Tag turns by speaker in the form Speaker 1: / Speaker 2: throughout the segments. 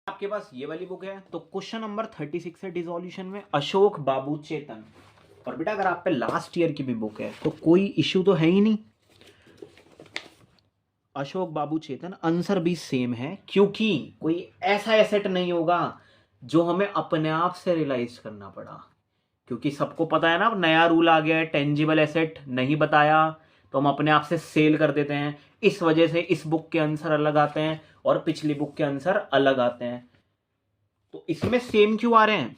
Speaker 1: आपके पास ये वाली बुक है तो क्वेश्चन नंबर 36 है डिसोल्यूशन में अशोक बाबू चेतन। और बेटा अगर आप पे लास्ट ईयर की भी बुक है तो कोई इश्यू तो है ही नहीं। अशोक बाबू चेतन आंसर भी सेम है क्योंकि कोई ऐसा एसेट नहीं होगा जो हमें अपने आप से रियलाइज करना पड़ा। क्योंकि सबको पता है ना, अब नया रूल आ गया है, टेंजिबल एसेट नहीं बताया तो हम अपने आप से सेल कर देते हैं। इस वजह से इस बुक के आंसर अलग आते हैं और पिछली बुक के आंसर अलग आते हैं। तो इसमें सेम क्यों आ रहे हैं?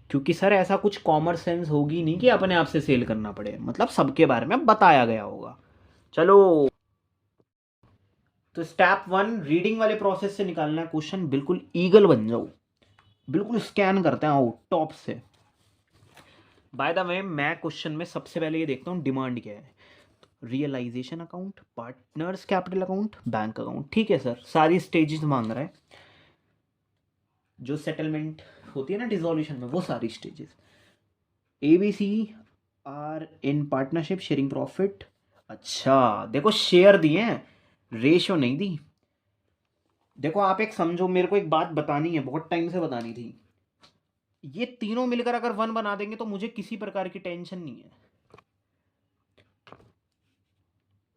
Speaker 1: क्योंकि सर ऐसा कुछ कॉमन सेंस होगी नहीं कि अपने आप से सेल करना पड़े, मतलब सबके बारे में बताया गया होगा। चलो, तो स्टेप 1 रीडिंग वाले प्रोसेस से निकालना है क्वेश्चन। बिल्कुल ईगल बन जाओ, बिल्कुल स्कैन करते हैं आओ टॉप से। बाय द वे मैं क्वेश्चन में सबसे पहले ये देखता हूँ डिमांड क्या है। Realisation account, partners capital account, bank account. ठीक है सर, सारी स्टेजेस मांग रहा है जो सेटलमेंट होती है ना डिसोल्यूशन में, वो सारी stages. A B C are in partnership sharing profit. अच्छा देखो, शेयर दिए हैं, रेशियो नहीं दी। देखो आप एक समझो, मेरे को एक बात बतानी है, बहुत टाइम से बतानी थी। ये तीनों मिलकर अगर 1 बना देंगे तो मुझे किसी प्रकार की टेंशन नहीं है।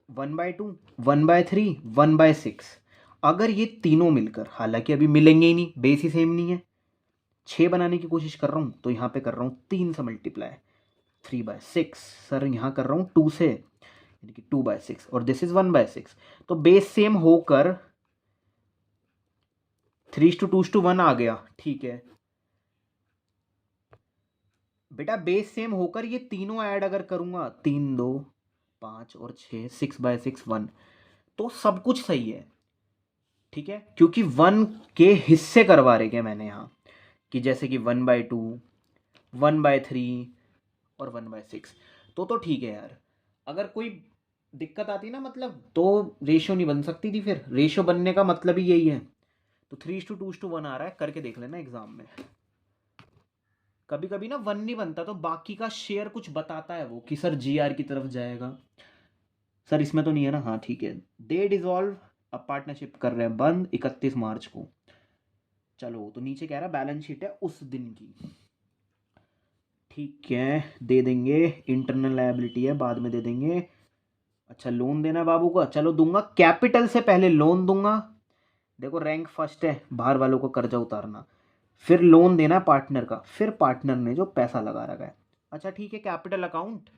Speaker 1: 1/2, 1/3, 1/6। अगर ये तीनों मिलकर, हालांकि अभी मिलेंगे ही नहीं, बेस ही सेम नहीं है, 6 बनाने की कोशिश कर रहा हूं तो यहां पे कर रहा हूं 3 से मल्टीप्लाई, 3/6। सर यहां कर रहा हूं 2 से, यानी कि 2/6, और दिस इज 1/6। तो बेस सेम होकर 3:2:1 आ गया। ठीक है बेटा, बेस सेम होकर ये तीनों ऐड अगर करूंगा, 3 2 5 और 6, 6/6 1, तो सब कुछ सही है। ठीक है, क्योंकि 1 के हिस्से करवा रहे क्या मैंने यहाँ, कि जैसे कि 1/2, 1/3 और 1/6। तो ठीक है यार। अगर कोई दिक्कत आती ना, मतलब तो रेशियो नहीं बन सकती थी, फिर रेशियो बनने का मतलब ही यही है। तो 3:2:1 आ रहा है, करके देख लेना एग्जाम में। कभी कभी ना 1 नहीं बनता तो बाकी का शेयर कुछ बताता है वो, कि सर GR की तरफ जाएगा। सर इसमें तो नहीं है ना? हाँ ठीक है। दे डिजॉल्व, अब पार्टनरशिप कर रहे हैं बंद 31 मार्च को। चलो, तो नीचे कह रहा है बैलेंस शीट है उस दिन की। ठीक है, दे देंगे। इंटरनल लायबिलिटी है, बाद में दे देंगे। अच्छा, लोन देना है बाबू का, चलो दूंगा। कैपिटल से पहले लोन दूंगा। देखो रैंक फर्स्ट है, बाहर वालों को कर्जा उतारना, फिर लोन देना है पार्टनर का, फिर पार्टनर ने जो पैसा लगा रखा है। अच्छा ठीक है, कैपिटल अकाउंट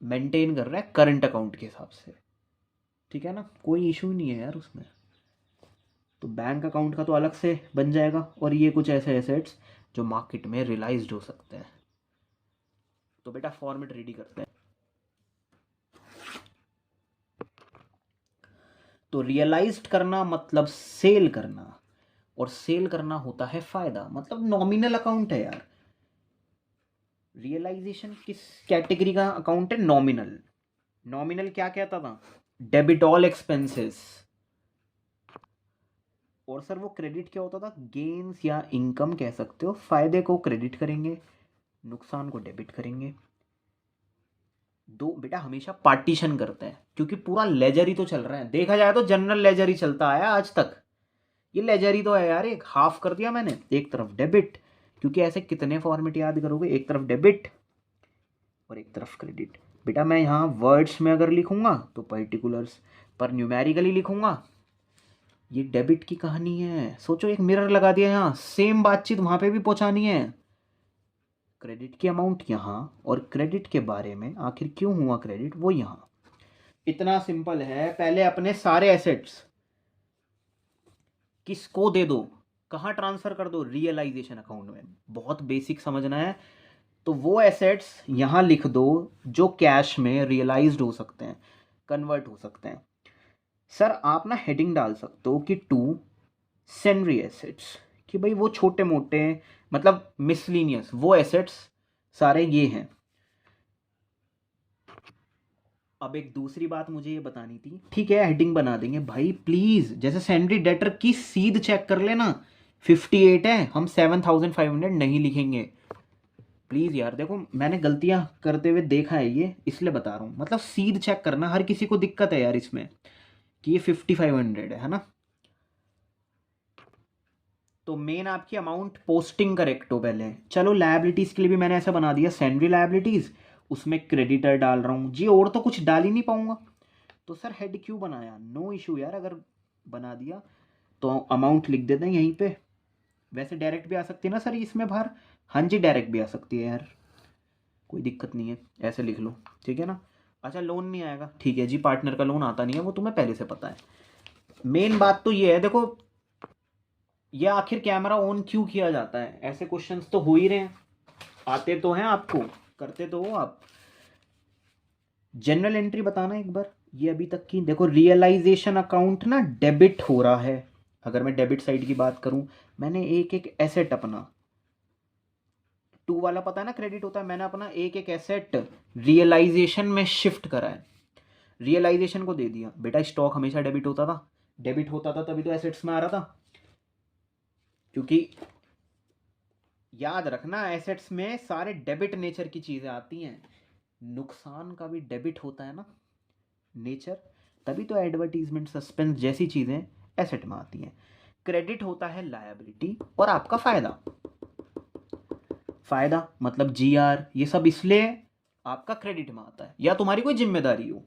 Speaker 1: मेंटेन कर रहा है करंट अकाउंट के हिसाब से। ठीक है ना, कोई इशू नहीं है यार उसमें। तो बैंक अकाउंट का तो अलग से बन जाएगा, और ये कुछ ऐसे एसेट्स जो मार्केट में रियलाइज्ड हो सकते हैं। तो बेटा फॉर्मेट रेडी करते हैं। तो रियलाइज्ड करना मतलब सेल करना, और सेल करना होता है फायदा, मतलब नॉमिनल अकाउंट है यार। रियलाइजेशन किस कैटेगरी का अकाउंट है? नॉमिनल। नॉमिनल क्या कहता था? Debit all expenses. और सर वो क्रेडिट क्या होता था? गेन्स या इनकम कह सकते हो। फायदे को क्रेडिट करेंगे, नुकसान को डेबिट करेंगे। दो बेटा हमेशा पार्टीशन करते हैं, क्योंकि पूरा लेजर ही तो चल रहा है। देखा जाए तो जनरल लेजर ही चलता आया आज तक। ये लेजर ही तो है यार, एक हाफ कर दिया मैंने, एक तरफ डेबिट। क्योंकि ऐसे कितने फॉर्मेट याद करोगे, एक तरफ डेबिट और एक तरफ क्रेडिट। बेटा मैं यहाँ वर्ड्स में अगर लिखूंगा तो पर्टिकुलर्स, पर न्यूमेरिकली लिखूंगा। ये डेबिट की कहानी है। सोचो एक मिरर लगा दिया यहाँ, सेम बातचीत वहां पे भी पहुंचानी है। क्रेडिट की अमाउंट यहाँ, और क्रेडिट के बारे में आखिर क्यों हुआ क्रेडिट, वो यहाँ। इतना सिंपल है। पहले अपने सारे एसेट्स किसको दे दो, कहाँ ट्रांसफर कर दो? रियलाइजेशन अकाउंट में। बहुत बेसिक समझना है। तो वो एसेट्स यहां लिख दो जो कैश में रियलाइज्ड हो सकते हैं, कन्वर्ट हो सकते हैं। सर आप ना हेडिंग डाल सकते हो कि टू सेंड्री एसेट्स, कि भाई वो छोटे मोटे, मतलब मिसलिनियस वो एसेट्स सारे ये हैं। अब एक दूसरी बात मुझे ये बतानी थी। ठीक है हेडिंग बना देंगे भाई, प्लीज जैसे सैंड्री डेटर की सीध चेक कर लेना, 58 है, हम 7500 नहीं लिखेंगे। प्लीज यार, देखो मैंने गलतियां करते हुए देखा है ये, इसलिए बता रहा हूँ। मतलब सीध चेक करना, हर किसी को दिक्कत है यार इसमें, कि ये 5500 है ना। तो मेन आपकी अमाउंट पोस्टिंग करेक्ट हो पहले। चलो लायबिलिटीज़ के लिए भी मैंने ऐसा बना दिया, सैंडरी लायबिलिटीज़, उसमें क्रेडिटर डाल रहा हूँ जी, और तो कुछ डाल ही नहीं पाऊंगा। तो सर हेड क्यों बनाया, नो इशू यार, अगर बना दिया तो अमाउंट लिख देते हैं यहीं पे। वैसे डायरेक्ट भी आ सकती है ना सर इसमें बाहर, हाँ जी डायरेक्ट भी आ सकती है यार, कोई दिक्कत नहीं है, ऐसे लिख लो, ठीक है ना। अच्छा लोन नहीं आएगा, ठीक है जी, पार्टनर का लोन आता नहीं है, वो तुम्हें पहले से पता है। मेन बात तो ये है, देखो ये आखिर कैमरा ऑन क्यों किया जाता है, ऐसे क्वेश्चंस तो हो ही रहे हैं, आते तो हैं आपको, करते तो हो आप। जनरल एंट्री बताना एक बार, ये अभी तक की देखो, रियलाइजेशन अकाउंट ना डेबिट हो रहा है। अगर मैं डेबिट साइड की बात करूं, मैंने एक एक एसेट अपना, टू वाला पता है ना क्रेडिट होता है, मैंने अपना एक एक एसेट रियलाइजेशन में शिफ्ट करा है, रियलाइजेशन को दे दिया। बेटा स्टॉक हमेशा डेबिट होता था, डेबिट होता था तभी तो एसेट्स में आ रहा था, क्योंकि याद रखना एसेट्स में सारे डेबिट नेचर की चीज़ें आती हैं, नुकसान का भी डेबिट होता है ना नेचर, तभी तो एडवर्टीजमेंट सस्पेंस जैसी चीज़ें एसेट में आती हैं। क्रेडिट होता है लायबिलिटी, और आपका फायदा, फायदा मतलब जीआर, ये सब इसलिए आपका क्रेडिट में आता है, या तुम्हारी कोई जिम्मेदारी हो।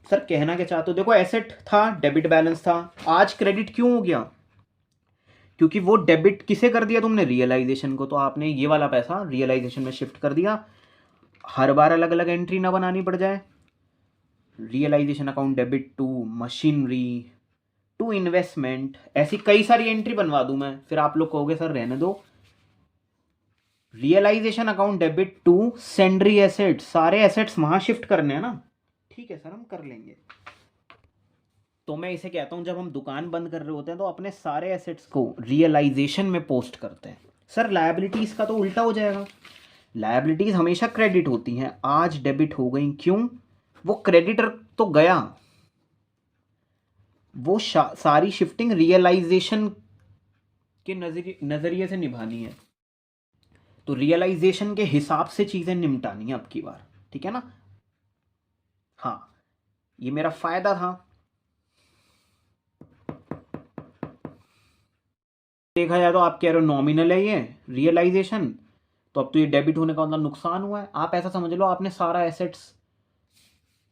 Speaker 1: सर कहना क्या चाहते हो, देखो एसेट था, डेबिट बैलेंस था, आज क्रेडिट क्यों हो गया, क्योंकि वो डेबिट किसे कर दिया तुमने, रियलाइजेशन को, तो आपने ये वाला पैसा रियलाइजेशन में शिफ्ट कर दिया। हर बार अलग अलग एंट्री ना बनानी पड़ जाए, realisation account debit to machinery to investment, ऐसी कई सारी एंट्री बनवा दूं मैं, फिर आप लोग कहोगे सर रहने दो। Realisation account debit to sundry asset, सारे एसेट्स वहां शिफ्ट करने हैं ना, ठीक है सर हम कर लेंगे। तो मैं इसे कहता हूं, जब हम दुकान बंद कर रहे होते हैं तो अपने सारे एसेट्स को रियलाइजेशन में पोस्ट करते हैं। सर लायबिलिटीज का तो उल्टा हो जाएगा, लायबिलिटीज हमेशा क्रेडिट होती हैं, आज डेबिट हो गई, क्यों, वो क्रेडिटर तो गया, वो सारी शिफ्टिंग रियलाइजेशन के नजरिए से निभानी है, तो रियलाइजेशन के हिसाब से चीजें निपटानी है अब की बार, ठीक है ना। हाँ ये मेरा फायदा था, देखा जाए तो आप कह रहे हो नॉमिनल है ये रियलाइजेशन, तो अब तो ये डेबिट होने का मतलब नुकसान हुआ है, आप ऐसा समझ लो आपने सारा एसेट्स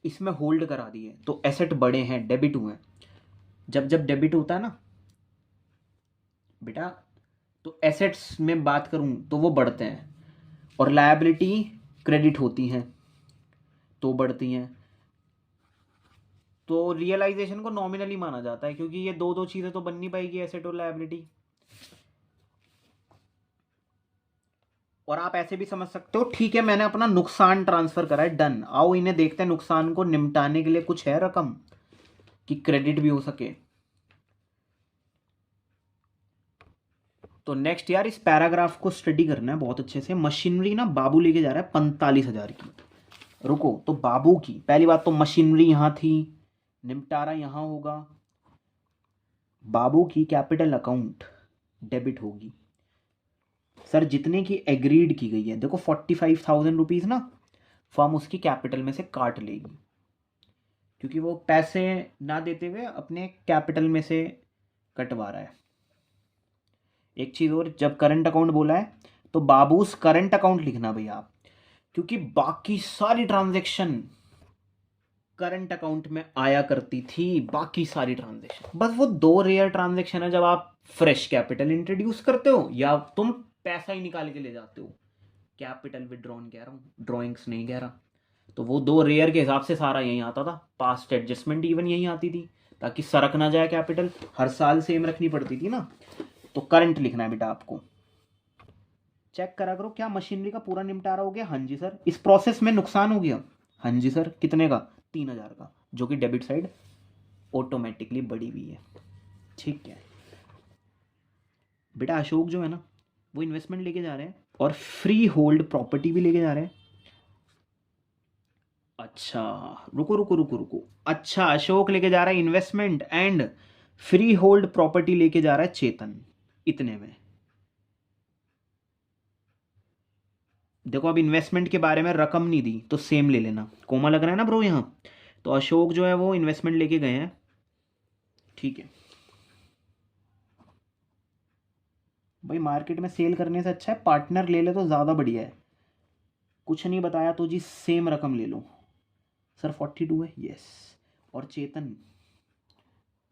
Speaker 1: इसमें होल्ड करा दिए, तो एसेट बड़े हैं, डेबिट हुए हैं। जब जब डेबिट होता है ना बेटा, तो एसेट्स में बात करूं तो वो बढ़ते हैं, और लायबिलिटी क्रेडिट होती हैं तो बढ़ती हैं, तो रियलाइजेशन को नॉमिनली माना जाता है, क्योंकि ये दो दो चीजें तो बन नहीं पाएगी, एसेट और लायबिलिटी। और आप ऐसे भी समझ सकते हो, ठीक है मैंने अपना नुकसान ट्रांसफर करा है, डन, आओ इन्हें देखते हैं नुकसान को निपटाने के लिए कुछ है रकम कि क्रेडिट भी हो सके। तो नेक्स्ट यार इस पैराग्राफ को स्टडी करना है बहुत अच्छे से। मशीनरी ना बाबू लेके जा रहा है 45,000 की, रुको, तो बाबू की पहली बात तो मशीनरी यहां थी, निपटारा यहां होगा, बाबू की कैपिटल अकाउंट डेबिट होगी। सर जितने की एग्रीड की गई है, देखो 45,000 रुपीज ना फर्म उसकी कैपिटल में से काट लेगी, क्योंकि वो पैसे ना देते हुए अपने कैपिटल में से कटवा रहा है। एक चीज़ और, जब करंट अकाउंट बोला है तो बाबूस करंट अकाउंट लिखना भैया आप, क्योंकि बाकी सारी ट्रांजैक्शन करंट अकाउंट में आया करती थी, बाकी सारी ट्रांजैक्शन, बस वो दो रेयर ट्रांजैक्शन है जब आप फ्रेश कैपिटल इंट्रोड्यूस करते हो या तुम पैसा ही निकाल के ले जाते हो, कैपिटल विड्रॉन कह रहा हूँ, ड्रॉइंग्स नहीं कह रहा। तो वो दो रेयर के हिसाब से सारा यहीं आता था, पास्ट एडजस्टमेंट इवन यहीं आती थी, ताकि सरक ना जाए कैपिटल, हर साल सेम रखनी पड़ती थी ना। तो करंट लिखना है बेटा आपको, चेक करा करो क्या मशीनरी का पूरा निपटारा हो गया, हाँ जी सर। इस प्रोसेस में नुकसान हो गया, हाँ जी सर, कितने का, 3,000 का, जो कि डेबिट साइड ऑटोमेटिकली बढ़ी हुई है, ठीक है। बेटा अशोक जो है ना वो इन्वेस्टमेंट लेके जा रहे हैं और फ्री होल्ड प्रॉपर्टी भी लेके जा रहे हैं। अच्छा रुको रुको रुको रुको, अच्छा अशोक लेके जा रहा है investment and free hold property लेके जा रहा है चेतन, इतने में। देखो अब इन्वेस्टमेंट के बारे में रकम नहीं दी तो सेम ले लेना, कोमा लग रहा है ना ब्रो यहाँ। तो अशोक जो है वो इन्वेस्टमेंट लेके गए हैं, ठीक है। भाई मार्केट में सेल करने से अच्छा है पार्टनर ले ले तो ज़्यादा बढ़िया है। कुछ नहीं बताया तो जी सेम रकम ले लो सर। 42 है, यस। और चेतन,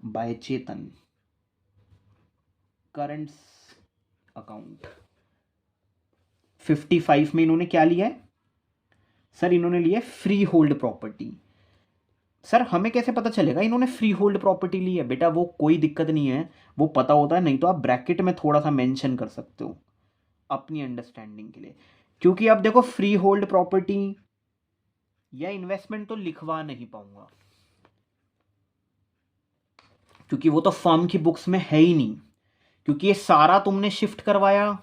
Speaker 1: बाय चेतन, करंट अकाउंट 55 में इन्होंने क्या लिया है सर? इन्होंने लिया है फ्री होल्ड प्रॉपर्टी। सर हमें कैसे पता चलेगा इन्होंने फ्री होल्ड प्रॉपर्टी ली है? बेटा वो कोई दिक्कत नहीं है, वो पता होता है, नहीं तो आप ब्रैकेट में थोड़ा सा मेंशन कर सकते हो अपनी अंडरस्टैंडिंग के लिए। क्योंकि अब देखो फ्री होल्ड प्रॉपर्टी या इन्वेस्टमेंट तो लिखवा नहीं पाऊंगा, क्योंकि वो तो फर्म की बुक्स में है ही नहीं। क्योंकि ये सारा तुमने शिफ्ट करवाया,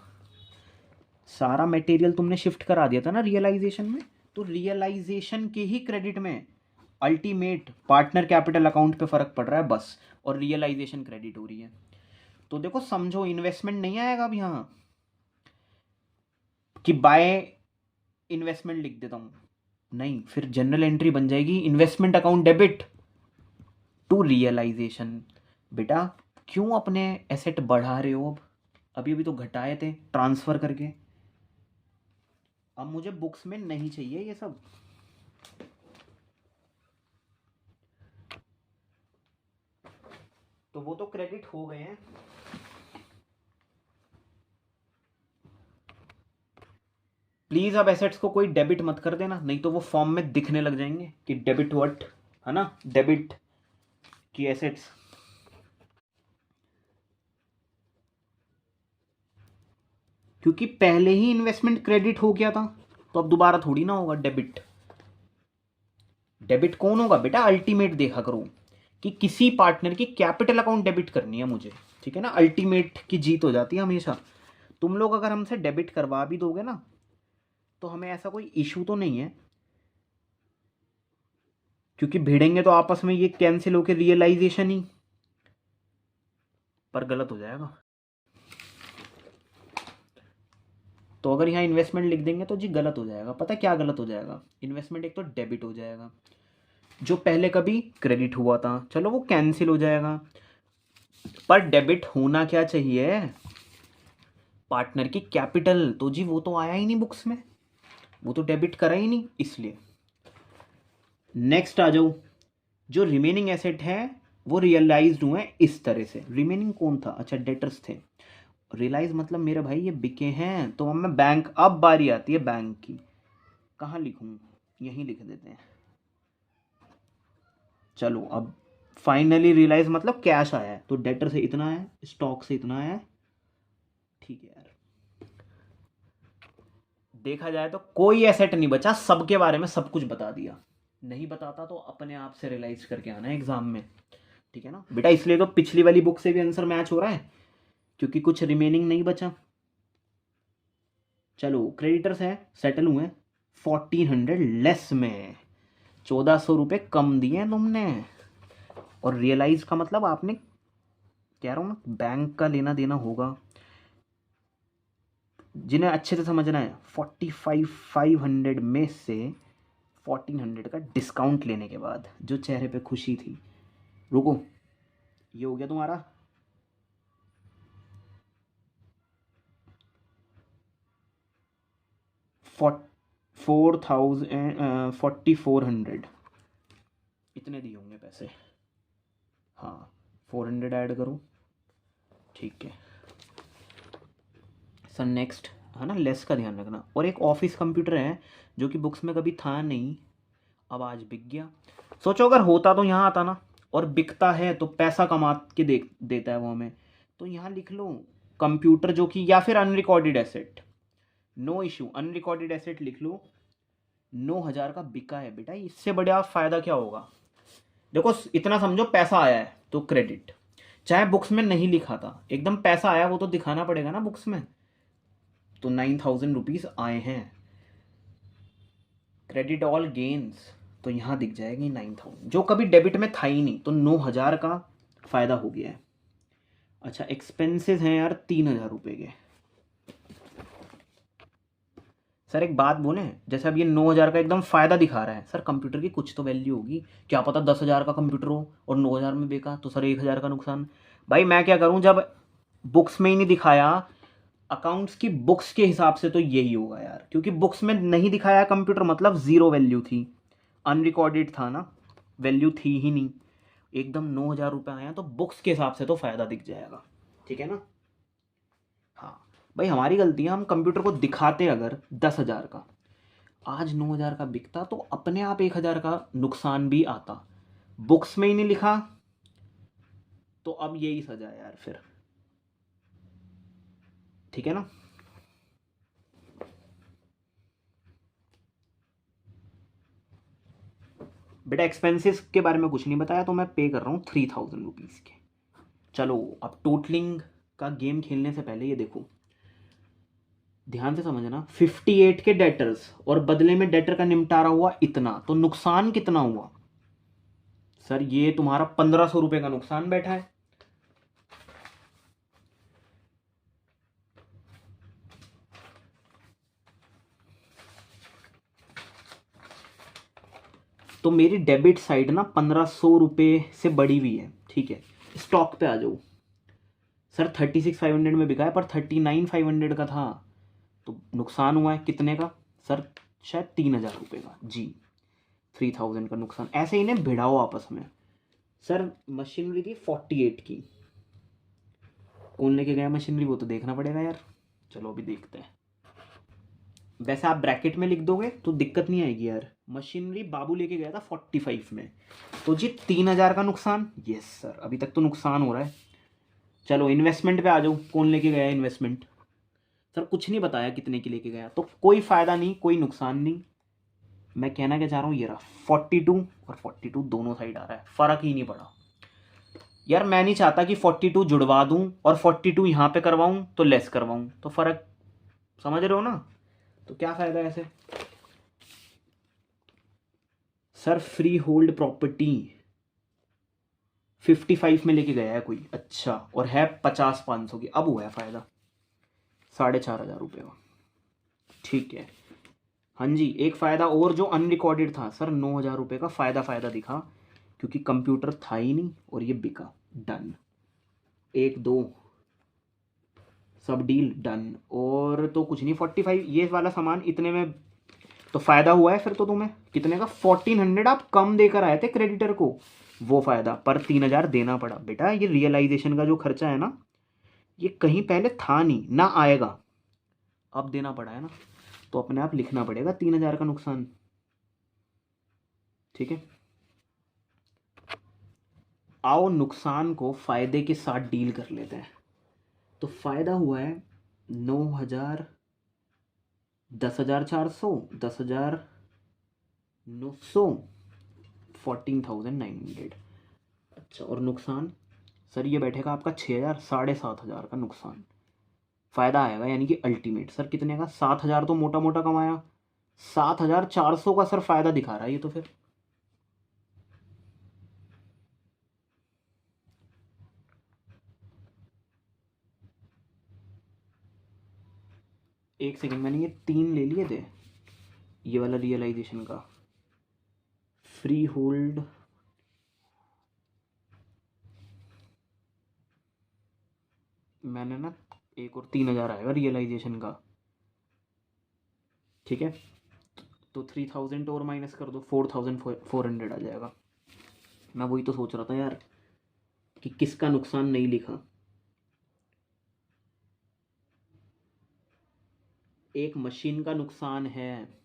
Speaker 1: सारा मटेरियल तुमने शिफ्ट करा दिया था ना रियलाइजेशन में। तो रियलाइजेशन के ही क्रेडिट में अल्टीमेट पार्टनर कैपिटल अकाउंट पे फर्क पड़ रहा है बस, और रियलाइजेशन क्रेडिट हो रही है। तो देखो समझो इन्वेस्टमेंट नहीं आएगा अब यहां कि बाय इन्वेस्टमेंट लिख देता हूं, नहीं, फिर जनरल एंट्री बन जाएगी investment account debit to realisation. बेटा क्यों अपने एसेट बढ़ा रहे हो? अब अभी अभी तो घटाए थे ट्रांसफर करके, अब मुझे बुक्स में नहीं चाहिए ये सब। तो वो तो क्रेडिट हो गए हैं। प्लीज अब एसेट्स को कोई डेबिट मत कर देना, नहीं तो वो फॉर्म में दिखने लग जाएंगे कि डेबिट व्हाट, है ना, डेबिट की एसेट्स। क्योंकि पहले ही इन्वेस्टमेंट क्रेडिट हो गया था, तो अब दोबारा थोड़ी ना होगा डेबिट। डेबिट कौन होगा बेटा? अल्टीमेट देखा करो कि किसी पार्टनर की कैपिटल अकाउंट डेबिट करनी है मुझे, ठीक है ना। अल्टीमेट की जीत हो जाती है हमेशा। तुम लोग अगर हमसे डेबिट करवा भी दोगे ना तो हमें ऐसा कोई इशू तो नहीं है, क्योंकि भिड़ेंगे तो आपस में ये कैंसिल होकर रियलाइजेशन ही, पर गलत हो जाएगा। तो अगर यहाँ इन्वेस्टमेंट लिख देंगे तो जी गलत हो जाएगा। पता है क्या गलत हो जाएगा? इन्वेस्टमेंट एक तो डेबिट हो जाएगा, जो पहले कभी क्रेडिट हुआ था चलो वो कैंसिल हो जाएगा, पर डेबिट होना क्या चाहिए? पार्टनर की कैपिटल। तो जी वो तो आया ही नहीं बुक्स में, वो तो डेबिट करा ही नहीं, इसलिए। नेक्स्ट आ जाओ, जो रिमेनिंग एसेट है वो रियलाइज्ड हुए इस तरह से। रिमेनिंग कौन था? अच्छा डेटर्स थे। रियलाइज मतलब मेरे भाई ये बिके हैं, तो अब मैं बैंक, अब बारी आती है बैंक की। कहाँ लिखूं? यहीं लिख देते हैं। चलो अब फाइनली रियलाइज मतलब कैश आया है, तो डेटर से इतना है, स्टॉक से इतना है, ठीक है यार। देखा जाए तो कोई एसेट नहीं बचा, सबके बारे में सब कुछ बता दिया। नहीं बताता तो अपने आप से रियलाइज करके आना है एग्जाम में, ठीक है ना बेटा। इसलिए तो पिछली वाली बुक से भी आंसर मैच हो रहा है, क्योंकि कुछ रिमेनिंग नहीं बचा। चलो क्रेडिटर्स है, सेटल हुए 1400 लेस में, 1400 रुपये कम दिए तुमने। और रियलाइज का मतलब आपने, कह रहा हूँ ना, बैंक का लेना देना होगा। जिन्हें अच्छे से समझना है, 45,500 में से 1400 का डिस्काउंट लेने के बाद जो चेहरे पे खुशी थी, रुको, ये हो गया तुम्हारा 4400, इतने दिए होंगे पैसे। हाँ 400 ऐड करो, ठीक है सर। नेक्स्ट है ना, लेस का ध्यान रखना। और एक ऑफिस कंप्यूटर है जो कि बुक्स में कभी था नहीं, अब आज बिक गया। सोचो अगर होता तो यहाँ आता ना, और बिकता है तो पैसा कमा के देता है वो हमें। तो यहाँ लिख लो कंप्यूटर, जो कि, या फिर unrecorded asset, no issue, unrecorded asset लिख लो। 9,000 का बिका है बेटा, इससे बढ़िया फायदा क्या होगा? देखो इतना समझो, पैसा आया है तो क्रेडिट, चाहे बुक्स में नहीं लिखा था, एकदम पैसा आया वो तो दिखाना पड़ेगा ना बुक्स में। तो 9,000 रुपीज आए हैं, क्रेडिट ऑल गेन्स, तो यहाँ दिख जाएगी 9,000, जो कभी डेबिट में था ही नहीं, तो 9,000 का फायदा हो गया है। अच्छा एक्सपेंसेस हैं यार 3,000 रुपये के। सर एक बात बोलें, जैसे अब ये 9,000 का एकदम फायदा दिखा रहा है, सर कंप्यूटर की कुछ तो वैल्यू होगी, क्या पता 10,000 का कंप्यूटर हो और 9,000 में बेका, तो सर 1,000 का नुकसान। भाई मैं क्या करूं, जब बुक्स में ही नहीं दिखाया अकाउंट्स की बुक्स के हिसाब से तो यही होगा यार, क्योंकि बुक्स में नहीं दिखाया कंप्यूटर मतलब ज़ीरो वैल्यू थी, अनरिकॉर्डेड था ना, वैल्यू थी ही नहीं। एकदम 9,000 रुपये आया तो बुक्स के हिसाब से तो फ़ायदा दिख जाएगा, ठीक है ना। हाँ भाई, हमारी गलती है, हम कंप्यूटर को दिखाते अगर 10,000 का, आज 9,000 का बिकता तो अपने आप 1,000 का नुकसान भी आता। बुक्स में ही नहीं लिखा तो अब यही सजा है यार फिर, ठीक है ना। बेटा एक्सपेंसेस के बारे में कुछ नहीं बताया, तो मैं पे कर रहा हूँ 3,000 रुपीज़ के। चलो अब टोटलिंग का गेम खेलने से पहले ये देखो, ध्यान से समझना, 58 के डेटर्स और बदले में डेटर का निपटारा हुआ इतना, तो नुकसान कितना हुआ सर? ये तुम्हारा 1,500 रुपये का नुकसान बैठा है। तो मेरी डेबिट साइड ना 1,500 रुपये से बढ़ी हुई है, ठीक है। स्टॉक पे आ जाओ सर, 36,500 में बिका है पर 39,500 का था, तो नुकसान हुआ है कितने का सर? शायद 3,000 रुपये का जी। 3,000 का नुकसान, ऐसे ही इन्हें भिड़ाओ आपस में। सर मशीनरी थी 48 की, कौन लेके गया मशीनरी वो तो देखना पड़ेगा यार। चलो अभी देखते हैं। वैसे आप ब्रैकेट में लिख दोगे तो दिक्कत नहीं आएगी यार। मशीनरी बाबू लेके गया था 45 में, तो जी 3,000 का नुकसान। यस सर, अभी तक तो नुकसान हो रहा है। चलो इन्वेस्टमेंट पे आ जाओ, कौन लेके गया इन्वेस्टमेंट? सर कुछ नहीं बताया कितने की लेके गया, तो कोई फ़ायदा नहीं, कोई नुकसान नहीं। मैं कहना क्या चाह रहा हूँ, ये रहा 42 और 42 दोनों साइड आ रहा है, फ़र्क ही नहीं पड़ा यार। मैं नहीं चाहता कि 42 जुड़वा दूँ और 42 यहाँ पे करवाऊँ तो लेस करवाऊँ, तो फ़र्क समझ रहे हो ना। तो क्या फ़ायदा ऐसे। सर फ्री होल्ड प्रॉपर्टी 55 में लेके गया है कोई, अच्छा, और है 50-500 की, अब हुआ है फ़ायदा 4,500 रुपये का, ठीक है। हाँ जी, एक फ़ायदा और जो अनरिकॉर्डेड था सर, 9,000 रुपये का फ़ायदा दिखा, क्योंकि कंप्यूटर था ही नहीं और ये बिका। डन, 1-2 सब डील डन। और तो कुछ नहीं, 45 ये वाला सामान इतने में तो फ़ायदा हुआ है फिर तो तुम्हें। कितने का? 1,400 आप कम देकर आए थे क्रेडिटर को, वो फ़ायदा, पर 3,000 देना पड़ा। बेटा ये रियलाइजेशन का जो खर्चा है ना, ये कहीं पहले था नहीं ना, आएगा, अब देना पड़ा है ना, तो अपने आप लिखना पड़ेगा 3,000 का नुकसान, ठीक है। आओ नुकसान को फायदे के साथ डील कर लेते हैं। तो फायदा हुआ है 9,000, 10,400, 10,900, 14,900। अच्छा, और नुकसान सर ये बैठेगा आपका 6,000, 7,500 का नुकसान। फायदा आएगा यानी कि अल्टीमेट सर कितने का? 7,000 तो मोटा मोटा कमाया, 7,400 का सर फायदा दिखा रहा है ये तो। फिर एक सेकंड, मैंने ये 3 ले लिए थे, ये वाला रियलाइजेशन का फ्री होल्ड, मैंने ना एक और 3,000 आएगा रियलाइजेशन का, ठीक है। तो 3,000 और माइनस कर दो, 4,400 आ जाएगा। मैं वही तो सोच रहा था यार कि किसका नुकसान नहीं लिखा। एक मशीन का नुकसान है,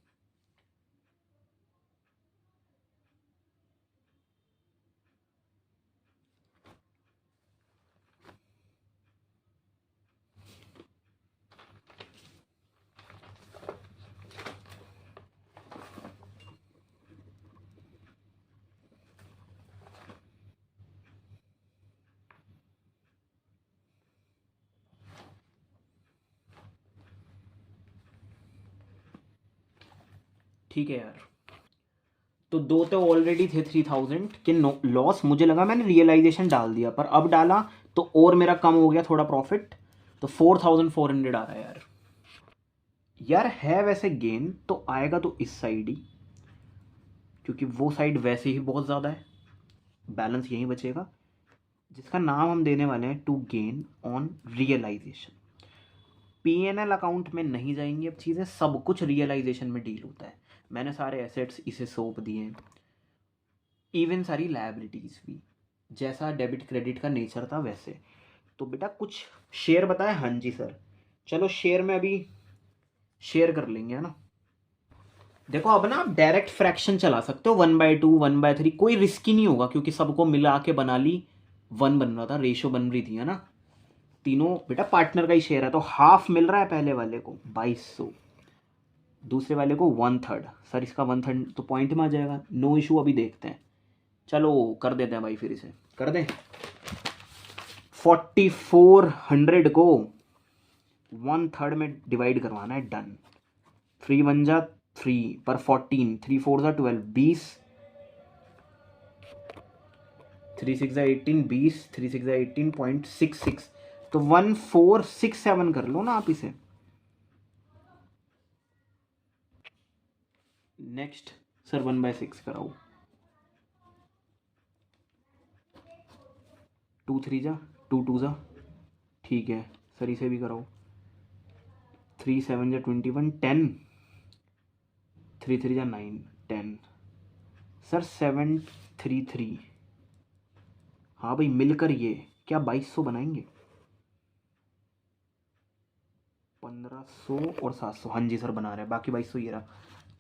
Speaker 1: ठीक है यार। तो दो तो ऑलरेडी थे 3,000 के लॉस, मुझे लगा मैंने रियलाइजेशन डाल दिया, पर अब डाला तो और मेरा कम हो गया थोड़ा प्रॉफिट, तो 4,400 आ रहा है यार। यार है वैसे गेन तो आएगा तो इस साइड ही, क्योंकि वो साइड वैसे ही बहुत ज़्यादा है, बैलेंस यहीं बचेगा, जिसका नाम हम देने वाले हैं to gain on realisation. P&L account में नहीं जाएंगी अब चीज़ें, सब कुछ रियलाइजेशन में डील होता है। मैंने सारे एसेट्स इसे सौंप दिए हैं, इवन सारी लायबिलिटीज़ भी, जैसा डेबिट क्रेडिट का नेचर था वैसे। तो बेटा कुछ शेयर बताए। हाँ जी सर, चलो शेयर में अभी शेयर कर लेंगे, है ना। देखो अब ना आप डायरेक्ट फ्रैक्शन चला सकते हो, 1/2 1/3, कोई रिस्क ही नहीं होगा क्योंकि सबको मिला के बना ली, 1 बन रहा था, रेशो बन रही थी, है ना। तीनों बेटा पार्टनर का ही शेयर है, तो हाफ मिल रहा है पहले वाले को 2200, दूसरे वाले को 1/3। सर इसका 1/3 तो पॉइंट में आ जाएगा, नो इशू। अभी देखते हैं, चलो कर देते हैं भाई, फिर इसे कर दें। 4400 को 1/3 में डिवाइड करवाना है, डन। 3 1 जा 3 पर 14, 3 4 जा 12, 20, 3 6 जा 18, 20, 3 6 जा 18.66, तो 1467 कर लो ना आप इसे। नेक्स्ट सर 1/6 कराओ, 2 3 जा 2 2 जा, ठीक है सर इसे भी कराओ। 3 7 जा 21, 10, 3 3 जा 9, 10, सर 733। हाँ भाई मिलकर ये क्या 2200 बनाएंगे, 1500 और 700, हाँ जी सर बना रहे हैं, बाकी 2200 ये रहा।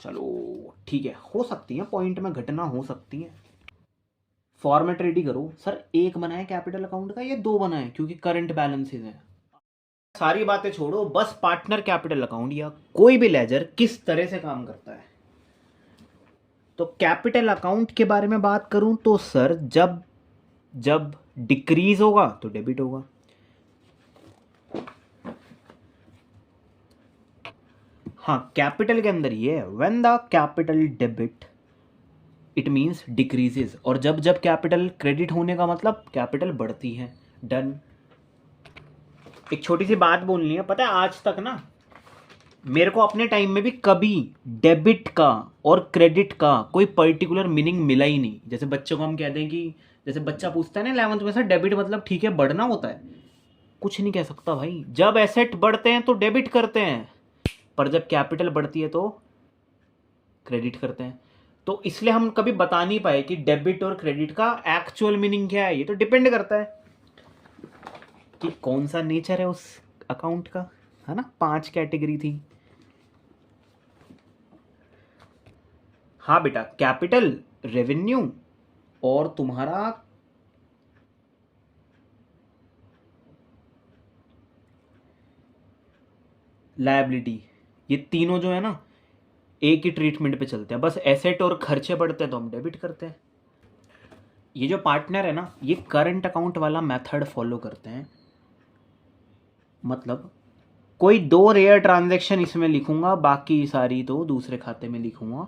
Speaker 1: चलो ठीक है, हो सकती है पॉइंट में घटना हो सकती है। फॉर्मेट रेडी करो सर, एक बनाए कैपिटल अकाउंट का या 2 बनाए, क्योंकि करंट बैलेंसेस है। सारी बातें छोड़ो, बस पार्टनर कैपिटल अकाउंट या कोई भी लेजर किस तरह से काम करता है। तो कैपिटल अकाउंट के बारे में बात करूं तो सर जब जब डिक्रीज होगा तो डेबिट होगा, हाँ कैपिटल के अंदर ये है, when the capital debit it means decreases, और जब जब कैपिटल क्रेडिट होने का मतलब कैपिटल बढ़ती है, डन। एक छोटी सी बात बोलनी है, पता है आज तक ना मेरे को अपने टाइम में भी कभी डेबिट का और क्रेडिट का कोई पर्टिकुलर मीनिंग मिला ही नहीं। जैसे बच्चों को हम कहते हैं कि, जैसे बच्चा पूछता है ना 11th में, सर डेबिट मतलब ठीक है बढ़ना होता है, कुछ नहीं कह सकता भाई। जब एसेट बढ़ते हैं तो डेबिट करते हैं, पर जब कैपिटल बढ़ती है तो क्रेडिट करते हैं। तो इसलिए हम कभी बता नहीं पाए कि डेबिट और क्रेडिट का एक्चुअल मीनिंग क्या है। ये तो डिपेंड करता है कि कौन सा नेचर है उस अकाउंट का, है ना। 5 कैटेगरी थी। हाँ बेटा, कैपिटल, रेवेन्यू और तुम्हारा लायबिलिटी, ये तीनों जो है ना एक ही ट्रीटमेंट पे चलते हैं। बस एसेट और खर्चे बढ़ते हैं तो हम डेबिट करते हैं। ये जो पार्टनर है ना, ये करंट अकाउंट वाला मेथड फॉलो करते हैं। मतलब कोई 2 रेयर ट्रांजैक्शन इसमें लिखूंगा, बाकी सारी तो दूसरे खाते में लिखूंगा,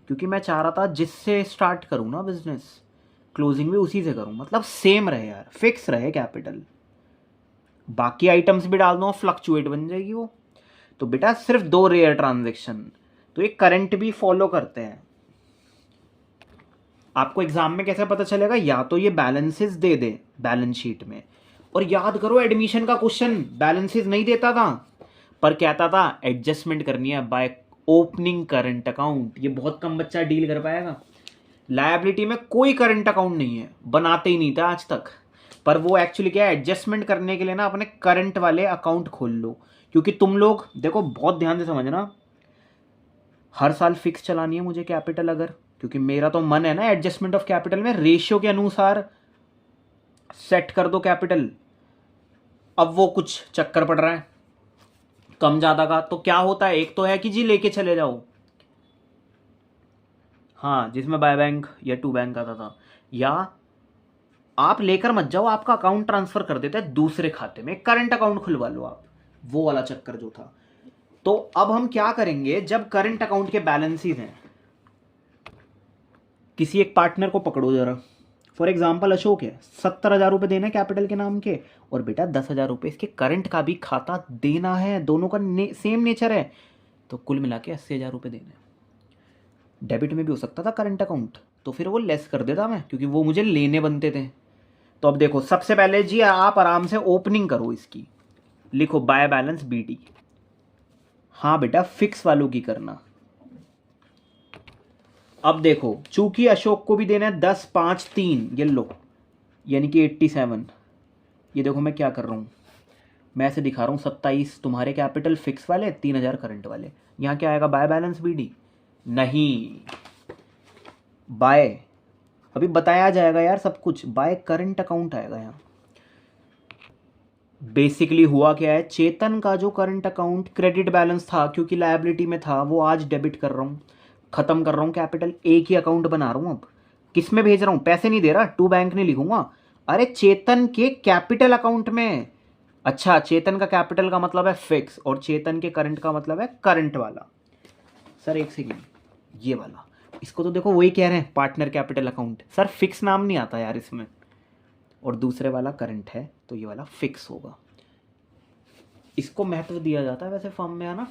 Speaker 1: क्योंकि मैं चाह रहा था जिससे स्टार्ट करूँ ना बिजनेस, क्लोजिंग भी उसी से करूँ, मतलब सेम रहे यार, फिक्स रहे कैपिटल। बाकी आइटम्स भी डाल दूँ, फ्लक्चुएट बन जाएगी वो। तो बेटा सिर्फ 2 रेयर ट्रांजैक्शन, तो ये करंट भी फॉलो करते हैं। आपको एग्जाम में कैसे पता चलेगा, या तो ये बैलेंसेस दे दे बैलेंस शीट में, और याद करो एडमिशन का क्वेश्चन बैलेंसेस नहीं देता था, पर कहता था एडजस्टमेंट करनी है बाय ओपनिंग करंट अकाउंट। ये बहुत कम बच्चा डील कर पाएगा। लायबिलिटी में कोई करंट अकाउंट नहीं है, बनाते ही नहीं था आज तक, पर वो एक्चुअली क्या है, एडजस्टमेंट करने के लिए ना अपने करंट वाले अकाउंट खोल लो। क्योंकि तुम लोग देखो बहुत ध्यान से समझना, हर साल फिक्स चलानी है मुझे कैपिटल, अगर, क्योंकि मेरा तो मन है ना एडजस्टमेंट ऑफ कैपिटल में रेशियो के अनुसार सेट कर दो कैपिटल। अब वो कुछ चक्कर पड़ रहा है कम ज्यादा का, तो क्या होता है, एक तो है कि जी लेके चले जाओ, हाँ जिसमें बाय बैंक या 2 बैंक आता था, या आप लेकर मत जाओ, आपका अकाउंट ट्रांसफर कर देता है दूसरे खाते में, करंट अकाउंट खुलवा लो आप, वो वाला चक्कर जो था। तो अब हम क्या करेंगे, जब करंट अकाउंट के बैलेंसेस हैं, किसी एक पार्टनर को पकड़ो जरा, फॉर एग्जाम्पल अशोक है, 70,000 रुपये देना है कैपिटल के नाम के, और बेटा 10,000 रुपये इसके करंट का भी खाता देना है, दोनों का सेम नेचर है, तो कुल मिला के 80,000 रुपये देना है। डेबिट में भी हो सकता था करंट अकाउंट, तो फिर वो लेस कर देता मैं, क्योंकि वो मुझे लेने बनते थे। तो अब देखो सबसे पहले जी आप आराम से ओपनिंग करो इसकी, लिखो बाय बैलेंस BD, हाँ बेटा, फिक्स वालों की करना। अब देखो, चूंकि अशोक को भी देना है 10, 5, 3, ये लो, यानी कि 87। ये देखो मैं क्या कर रहा हूँ, मैं ऐसे दिखा रहा हूँ 27 तुम्हारे कैपिटल फिक्स वाले, 3000 करंट वाले। यहाँ क्या आएगा, बाय बैलेंस बीडी? नहीं, बाय, अभी बताया जाएगा यार सब कुछ, बाय करंट अकाउंट आएगा यहाँ। बेसिकली हुआ क्या है, चेतन का जो करंट अकाउंट क्रेडिट बैलेंस था, क्योंकि लायबिलिटी में था, वो आज डेबिट कर रहा हूँ, खत्म कर रहा हूँ कैपिटल, एक ही अकाउंट बना रहा हूँ। अब किस में भेज रहा हूँ, पैसे नहीं दे रहा, टू बैंक नहीं लिखूंगा, अरे चेतन के कैपिटल अकाउंट में। अच्छा, चेतन का कैपिटल का मतलब है फिक्स, और चेतन के करंट का मतलब है करंट वाला। सर एक सेकेंड, ये वाला, इसको तो देखो वही कह रहे हैं partner capital account, sir fix नाम नहीं आता यार इसमें, और दूसरे वाला करंट है तो ये वाला फिक्स होगा। इसको महत्व दिया जाता है वैसे फर्म में, है ना।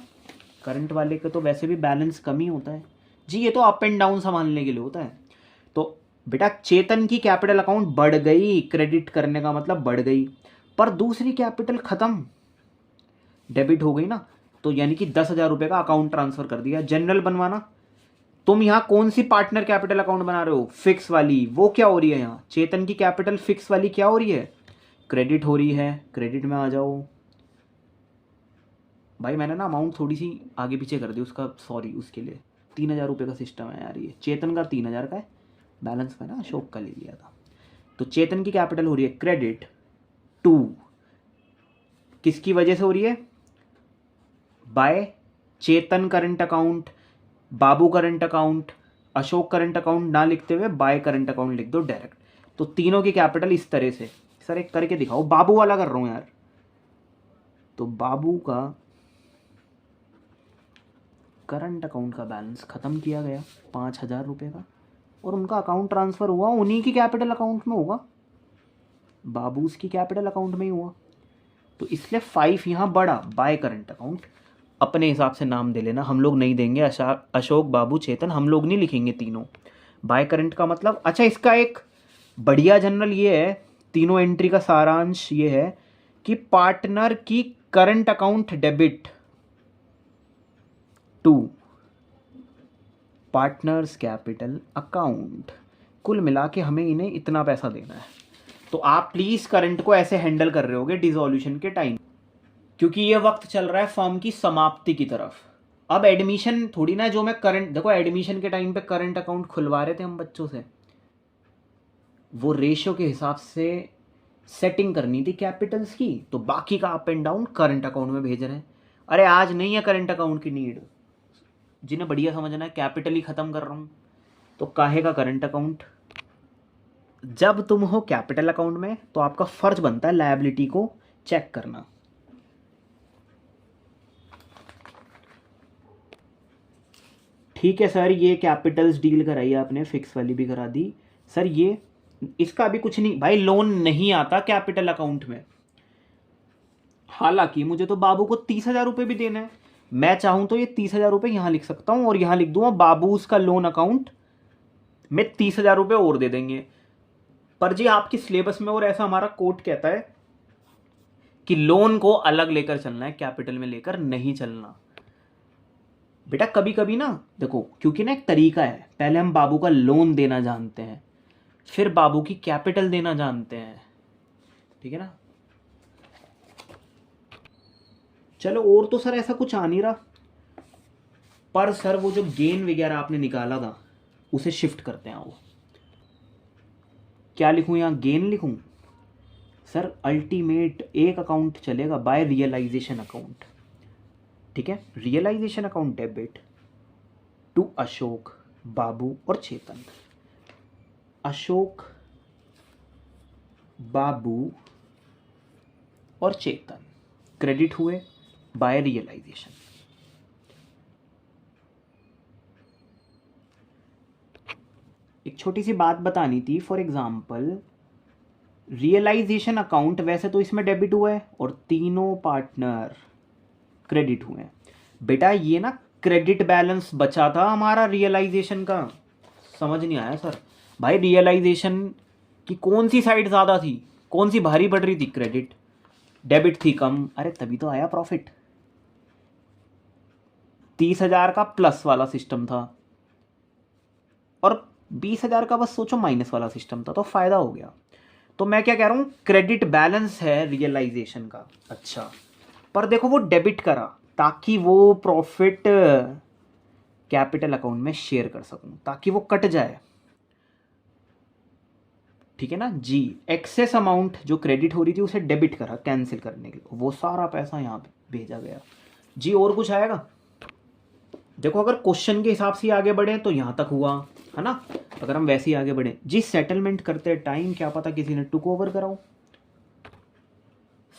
Speaker 1: करंट वाले का तो वैसे भी बैलेंस कम ही होता है जी, ये तो अप एंड डाउन संभालने के लिए होता है। तो बेटा चेतन की कैपिटल अकाउंट बढ़ गई, क्रेडिट करने का मतलब बढ़ गई, पर दूसरी कैपिटल खत्म, डेबिट हो गई ना, तो यानी कि 10,000 रुपये का अकाउंट ट्रांसफर कर दिया। जनरल बनवाना, तुम यहाँ कौन सी पार्टनर कैपिटल अकाउंट बना रहे हो, फिक्स वाली, वो क्या हो रही है यहाँ, चेतन की कैपिटल फिक्स वाली क्या हो रही है, क्रेडिट हो रही है। क्रेडिट में आ जाओ भाई, मैंने ना अमाउंट थोड़ी सी आगे पीछे कर दी उसका, सॉरी उसके लिए। 3000 रुपये का सिस्टम है यार, ये चेतन का 3000 का है, बैलेंस में ना अशोक का ले लिया था। तो चेतन की कैपिटल हो रही है क्रेडिट टू, किसकी वजह से हो रही है, by Chetan current account, Babu current account, Ashok current account ना लिखते हुए बाय करंट अकाउंट लिख दो डायरेक्ट। तो तीनों की कैपिटल इस तरह से, सर एक करके दिखाओ, बाबू वाला कर रहा हूँ यार। तो बाबू का करंट अकाउंट का बैलेंस खत्म किया गया 5000 रुपये का, और उनका अकाउंट ट्रांसफ़र हुआ उन्हीं की कैपिटल अकाउंट में होगा, बाबूस की कैपिटल अकाउंट में ही हुआ। तो इसलिए 5 यहाँ बढ़ा, बाय करंट अकाउंट। अपने हिसाब से नाम दे लेना, हम लोग नहीं देंगे, अशोक बाबू चेतन हम लोग नहीं लिखेंगे तीनों। बाय करंट का मतलब, अच्छा इसका एक बढ़िया जनरल ये है, तीनों एंट्री का सारांश ये है कि पार्टनर की current account debit to partners capital account, कुल मिला के हमें इन्हें इतना पैसा देना है। तो आप प्लीज़ करंट को ऐसे हैंडल कर रहे होगे डिसॉल्यूशन के टाइम, क्योंकि ये वक्त चल रहा है फर्म की समाप्ति की तरफ। अब एडमिशन थोड़ी ना, जो मैं करंट, देखो एडमिशन के टाइम पे करंट अकाउंट खुलवा रहे थे हम बच्चों से, वो रेशियो के हिसाब से सेटिंग करनी थी कैपिटल्स की, तो बाकी का up and down current account में भेज रहे हैं। अरे आज नहीं है करंट अकाउंट की नीड, जिन्हें बढ़िया समझना है कैपिटल ही खत्म कर रहा हूँ, तो काहे का करंट अकाउंट। जब तुम हो कैपिटल अकाउंट में तो आपका फर्ज बनता है लायबिलिटी को चेक करना। ठीक है सर, ये कैपिटल्स डील कराई आपने, फिक्स वाली भी करा दी सर, ये इसका भी कुछ नहीं भाई, लोन नहीं आता कैपिटल अकाउंट में। हालांकि मुझे तो बाबू को 30,000 रुपये भी देना है, मैं चाहूं तो ये 30,000 रुपये यहाँ लिख सकता हूँ, और यहाँ लिख दूंगा बाबू उसका लोन अकाउंट में 30,000 रुपये और दे देंगे। पर जी आपकी सिलेबस में, और ऐसा हमारा कोड कहता है कि लोन को अलग लेकर चलना है, कैपिटल में लेकर नहीं चलना। बेटा कभी कभी ना देखो, क्योंकि ना एक तरीका है, पहले हम बाबू का लोन देना जानते हैं, फिर बाबू की कैपिटल देना जानते हैं, ठीक है ना। चलो, और तो सर ऐसा कुछ आ नहीं रहा, पर सर वो जो गेन वगैरह आपने निकाला था उसे शिफ्ट करते हैं। वो क्या लिखूं, यहाँ गेन लिखूं सर, अल्टीमेट एक अकाउंट चलेगा, बाय रियलाइजेशन अकाउंट, ठीक है, realisation account debit to Ashok Babu और चेतन। अशोक बाबू और चेतन क्रेडिट हुए बाय रियलाइजेशन। एक छोटी सी बात बतानी थी, फॉर एग्जांपल रियलाइजेशन अकाउंट वैसे तो इसमें डेबिट हुआ है और तीनों पार्टनर क्रेडिट हुए हैं। बेटा ये ना क्रेडिट बैलेंस बचा था हमारा रियलाइजेशन का, समझ नहीं आया सर। भाई रियलाइजेशन की कौन सी साइड ज़्यादा थी, कौन सी भारी पड़ रही थी, क्रेडिट, डेबिट थी कम, अरे तभी तो आया प्रॉफिट। 30,000 का प्लस वाला सिस्टम था और 20,000 का बस सोचो माइनस वाला सिस्टम था, तो फायदा हो गया। तो मैं क्या कह रहा हूँ, क्रेडिट बैलेंस है रियलाइजेशन का। अच्छा, पर देखो वो डेबिट करा ताकि वो प्रॉफिट कैपिटल अकाउंट में शेयर कर सकूं, ताकि वो कट जाए, ठीक है ना जी। एक्सेस अमाउंट जो क्रेडिट हो रही थी उसे डेबिट करा कैंसिल करने के लिए, वो सारा पैसा यहाँ पे भेजा गया जी। और कुछ आएगा? देखो अगर क्वेश्चन के हिसाब से आगे बढ़े तो यहाँ तक हुआ है ना, अगर हम वैसे ही आगे बढ़े जी, सेटलमेंट करते टाइम क्या पता किसी ने टुक ओवर कराओ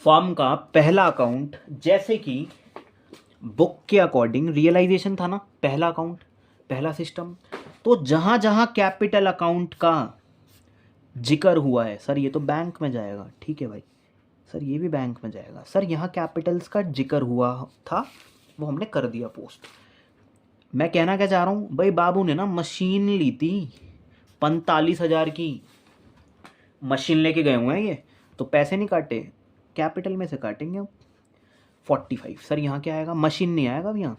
Speaker 1: फर्म का पहला अकाउंट, जैसे कि बुक के अकॉर्डिंग रियलाइजेशन था ना, पहला अकाउंट पहला सिस्टम। तो जहां जहां कैपिटल अकाउंट का जिक्र हुआ है, सर ये तो बैंक में जाएगा, ठीक है भाई सर, ये भी बैंक में जाएगा सर, यहाँ कैपिटल्स का जिक्र हुआ था वो हमने कर दिया पोस्ट। मैं कहना क्या चाह रहा हूँ भाई, बाबू ने ना मशीन ली थी 45,000 की, मशीन लेके गए हुए हैं ये, तो पैसे नहीं काटे, कैपिटल में से काटेंगे अब 45। सर यहाँ क्या आएगा, मशीन नहीं आएगा अब यहाँ।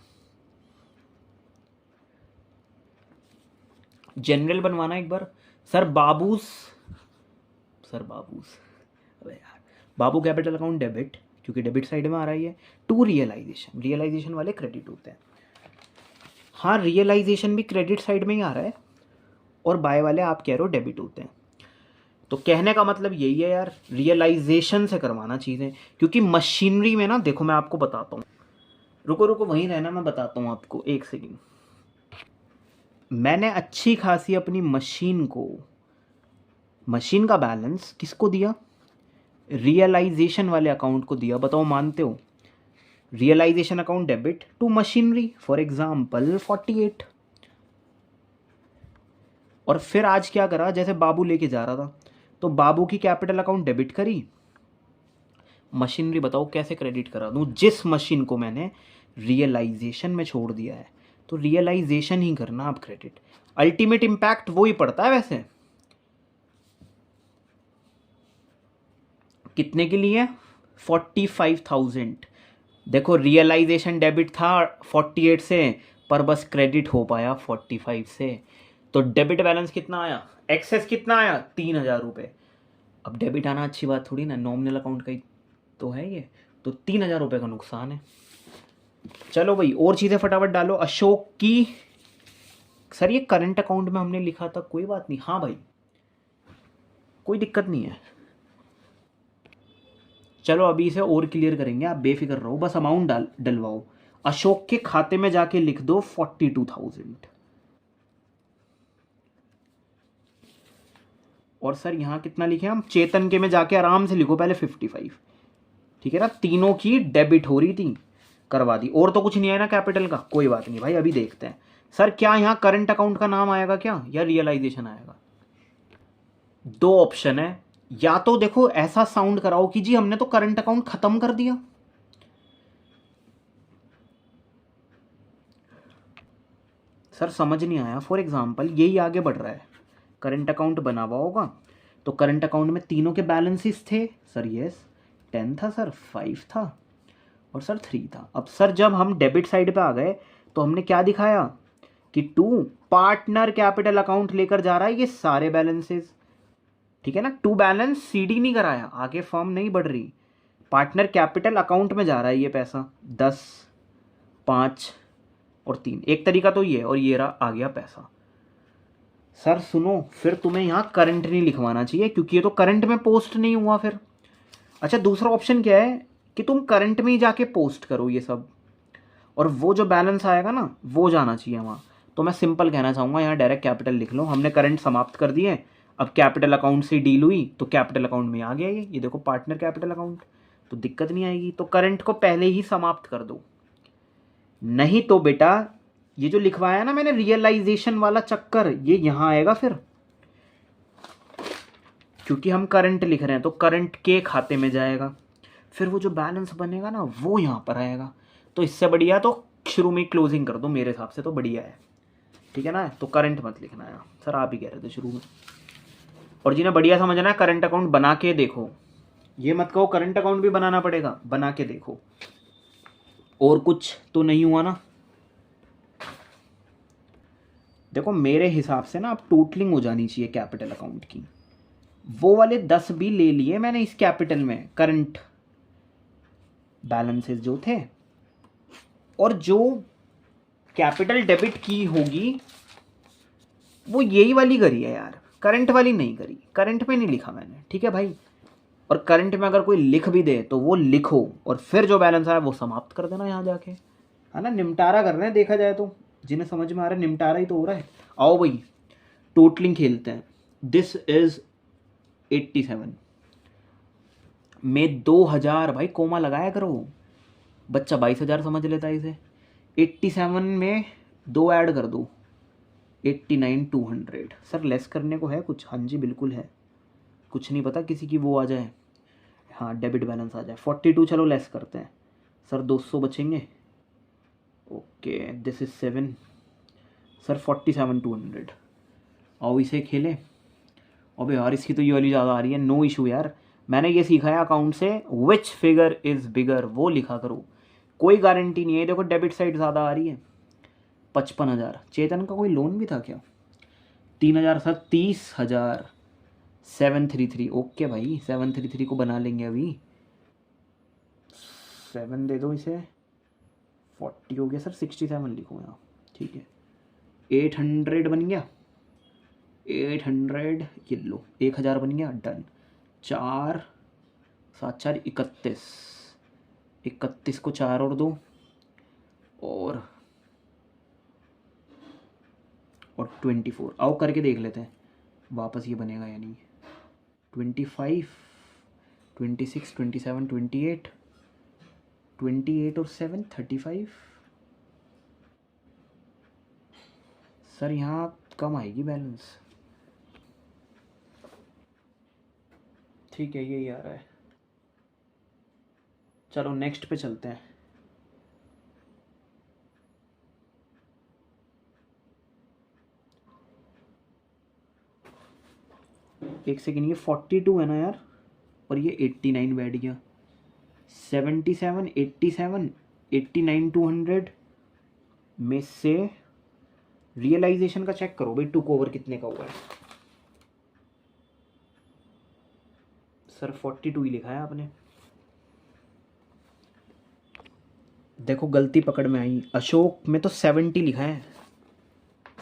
Speaker 1: जनरल बनवाना एक बार, सर बाबूस अबे यार, बाबू कैपिटल अकाउंट डेबिट, क्योंकि डेबिट साइड में आ रही है, टू रियलाइजेशन, रियलाइजेशन वाले क्रेडिट होते हैं। हाँ रियलाइजेशन भी क्रेडिट साइड में ही आ रहा है, और बाय वाले आप कह रहे हो डेबिट होते हैं। तो कहने का मतलब यही है यार, रियलाइजेशन से करवाना चीज़ें, क्योंकि मशीनरी में ना, देखो मैं आपको बताता हूँ, रुको वहीं रहना, मैं बताता हूँ आपको, एक सेकेंड। मैंने अच्छी खासी अपनी मशीन का बैलेंस किसको दिया, रियलाइजेशन वाले अकाउंट को दिया, बताओ मानते हो? Realisation account debit to machinery, for example 48। और फिर आज क्या करा, जैसे बाबू लेके जा रहा था तो बाबू की कैपिटल अकाउंट डेबिट करी, मशीनरी बताओ कैसे क्रेडिट करा दूं, जिस मशीन को मैंने रियलाइजेशन में छोड़ दिया है, तो रियलाइजेशन ही करना आप क्रेडिट, अल्टीमेट इंपैक्ट वो ही पड़ता है। वैसे कितने के लिए, 45,000। देखो रियलाइजेशन डेबिट था 48 से, पर बस क्रेडिट हो पाया 45 से, तो डेबिट बैलेंस कितना आया, एक्सेस कितना आया, 3,000 रुपये। अब डेबिट आना अच्छी बात थोड़ी ना, नॉमिनल अकाउंट का ही तो है ये, तो 3,000 रुपये का नुकसान है। चलो भाई और चीज़ें फटाफट डालो। अशोक की, सर ये करंट अकाउंट में हमने लिखा था, कोई बात नहीं, हाँ भाई कोई दिक्कत नहीं है। चलो अभी इसे और क्लियर करेंगे, आप बेफिक्र रहो, बस अमाउंट डलवाओ। अशोक के खाते में जाके लिख दो 42,000, और सर यहाँ कितना लिखे हम, चेतन के में जाके आराम से लिखो पहले 55, ठीक है ना, तीनों की डेबिट हो रही थी, करवा दी। और तो कुछ नहीं है ना कैपिटल का, कोई बात नहीं भाई, अभी देखते हैं। सर क्या यहाँ करंट अकाउंट का नाम आएगा क्या, या रियलाइजेशन आएगा? दो ऑप्शन है, या तो देखो ऐसा साउंड कराओ कि जी हमने तो करंट अकाउंट खत्म कर दिया, सर समझ नहीं आया। फॉर एग्जाम्पल यही आगे बढ़ रहा है, करंट अकाउंट बना हुआ होगा, तो करंट अकाउंट में तीनों के बैलेंसेस थे, सर यस 10 था सर, 5 था, और सर 3 था। अब सर जब हम डेबिट साइड पे आ गए तो हमने क्या दिखाया कि टू पार्टनर कैपिटल अकाउंट लेकर जा रहा है ये सारे बैलेंसेस, ठीक है ना, टू बैलेंस सीडी नहीं कराया, आगे फॉर्म नहीं बढ़ रही, पार्टनर कैपिटल अकाउंट में जा रहा है ये पैसा, 10, 5 और 3, एक तरीका तो ये है, और ये रहा आ गया पैसा। सर सुनो, फिर तुम्हें यहाँ करंट नहीं लिखवाना चाहिए, क्योंकि ये तो करंट में पोस्ट नहीं हुआ फिर। अच्छा दूसरा ऑप्शन क्या है कि तुम करंट में ही जाके पोस्ट करो ये सब, और वो जो बैलेंस आएगा ना वो जाना चाहिए वहाँ। तो मैं सिंपल कहना चाहूँगा, यहाँ डायरेक्ट कैपिटल लिख लो, हमने करंट समाप्त कर दिए, अब कैपिटल अकाउंट से डील हुई तो कैपिटल अकाउंट में आ गया ये देखो पार्टनर कैपिटल अकाउंट, तो दिक्कत नहीं आएगी। तो करंट को पहले ही समाप्त कर दो, नहीं तो बेटा ये जो लिखवाया ना मैंने रियलाइजेशन वाला चक्कर, ये यहाँ आएगा फिर, क्योंकि हम करंट लिख रहे हैं तो करंट के खाते में जाएगा, फिर वो जो बैलेंस बनेगा ना वो यहाँ पर आएगा। तो इससे बढ़िया तो शुरू में क्लोजिंग कर दो, मेरे हिसाब से तो बढ़िया है, ठीक है ना। तो करंट मत लिखना है, सर आप ही कह रहे थे शुरू में। और जिन्हें बढ़िया समझना है करंट अकाउंट बना के देखो, ये मत कहो करंट अकाउंट भी बनाना पड़ेगा, बना के देखो। और कुछ तो नहीं हुआ ना, देखो मेरे हिसाब से ना अब टोटलिंग हो जानी चाहिए कैपिटल अकाउंट की। वो वाले 10 भी ले लिए मैंने इस कैपिटल में, करंट बैलेंसेस जो थे, और जो कैपिटल डेबिट की होगी वो यही वाली करी है यार, करंट वाली नहीं करी, करंट में नहीं लिखा मैंने, ठीक है भाई। और करंट में अगर कोई लिख भी दे तो वो लिखो, और फिर जो बैलेंस आया वो समाप्त कर देना यहाँ जाके, है ना। निपटारा कर रहे हैं देखा जाए तो, जिन्हें समझ में आ रहा है निपटारा ही तो हो रहा है। आओ भाई टोटलिंग खेलते हैं। दिस इज 87 में 2000, भाई कोमा लगाया करो, बच्चा 22,000 समझ लेता है इसे। 87 में 2 ऐड कर दो, 89,200। सर लेस करने को है कुछ? हाँ जी बिल्कुल है, कुछ नहीं पता किसी की वो आ जाए, हाँ डेबिट बैलेंस आ जाए। 42 चलो लेस करते हैं सर, 200 बचेंगे। Okay this is 7 sir, 47,200। आओ इसे खेलें। अबे यार इसकी तो ये वाली ज़्यादा आ रही है, नो इशू यार। मैंने ये सीखा है अकाउंट से, विच फिगर इज़ बिगर वो लिखा करो, कोई गारंटी नहीं है। देखो डेबिट साइड ज़्यादा आ रही है, 55,000। चेतन का कोई लोन भी था क्या? 3,000 सर, 30,000। 733 ओके भाई, 733 को बना लेंगे अभी। 7 दे दो इसे, 40 हो गया सर, 67 लिखो यहाँ, ठीक है। 800 बन गया, 800 ये लो, 1,000 बन गया, डन। 4 7 4 31, 31 को 4 और 2 और 24। आओ करके देख लेते हैं वापस ये बनेगा या नहीं। 25 26 27 28 28 और 7 35। सर यहाँ कम आएगी बैलेंस, ठीक है यही आ रहा है। चलो नेक्स्ट पे चलते हैं। एक सेकेंड, ये 42 है ना यार, और ये 89 बैठ गया। 77 87 89,200 में से रियलाइजेशन का चेक करो भाई, टुक ओवर कितने का हुआ है। सर 42 ही लिखा है आपने, देखो गलती पकड़ में आई। अशोक में तो 70 लिखा है,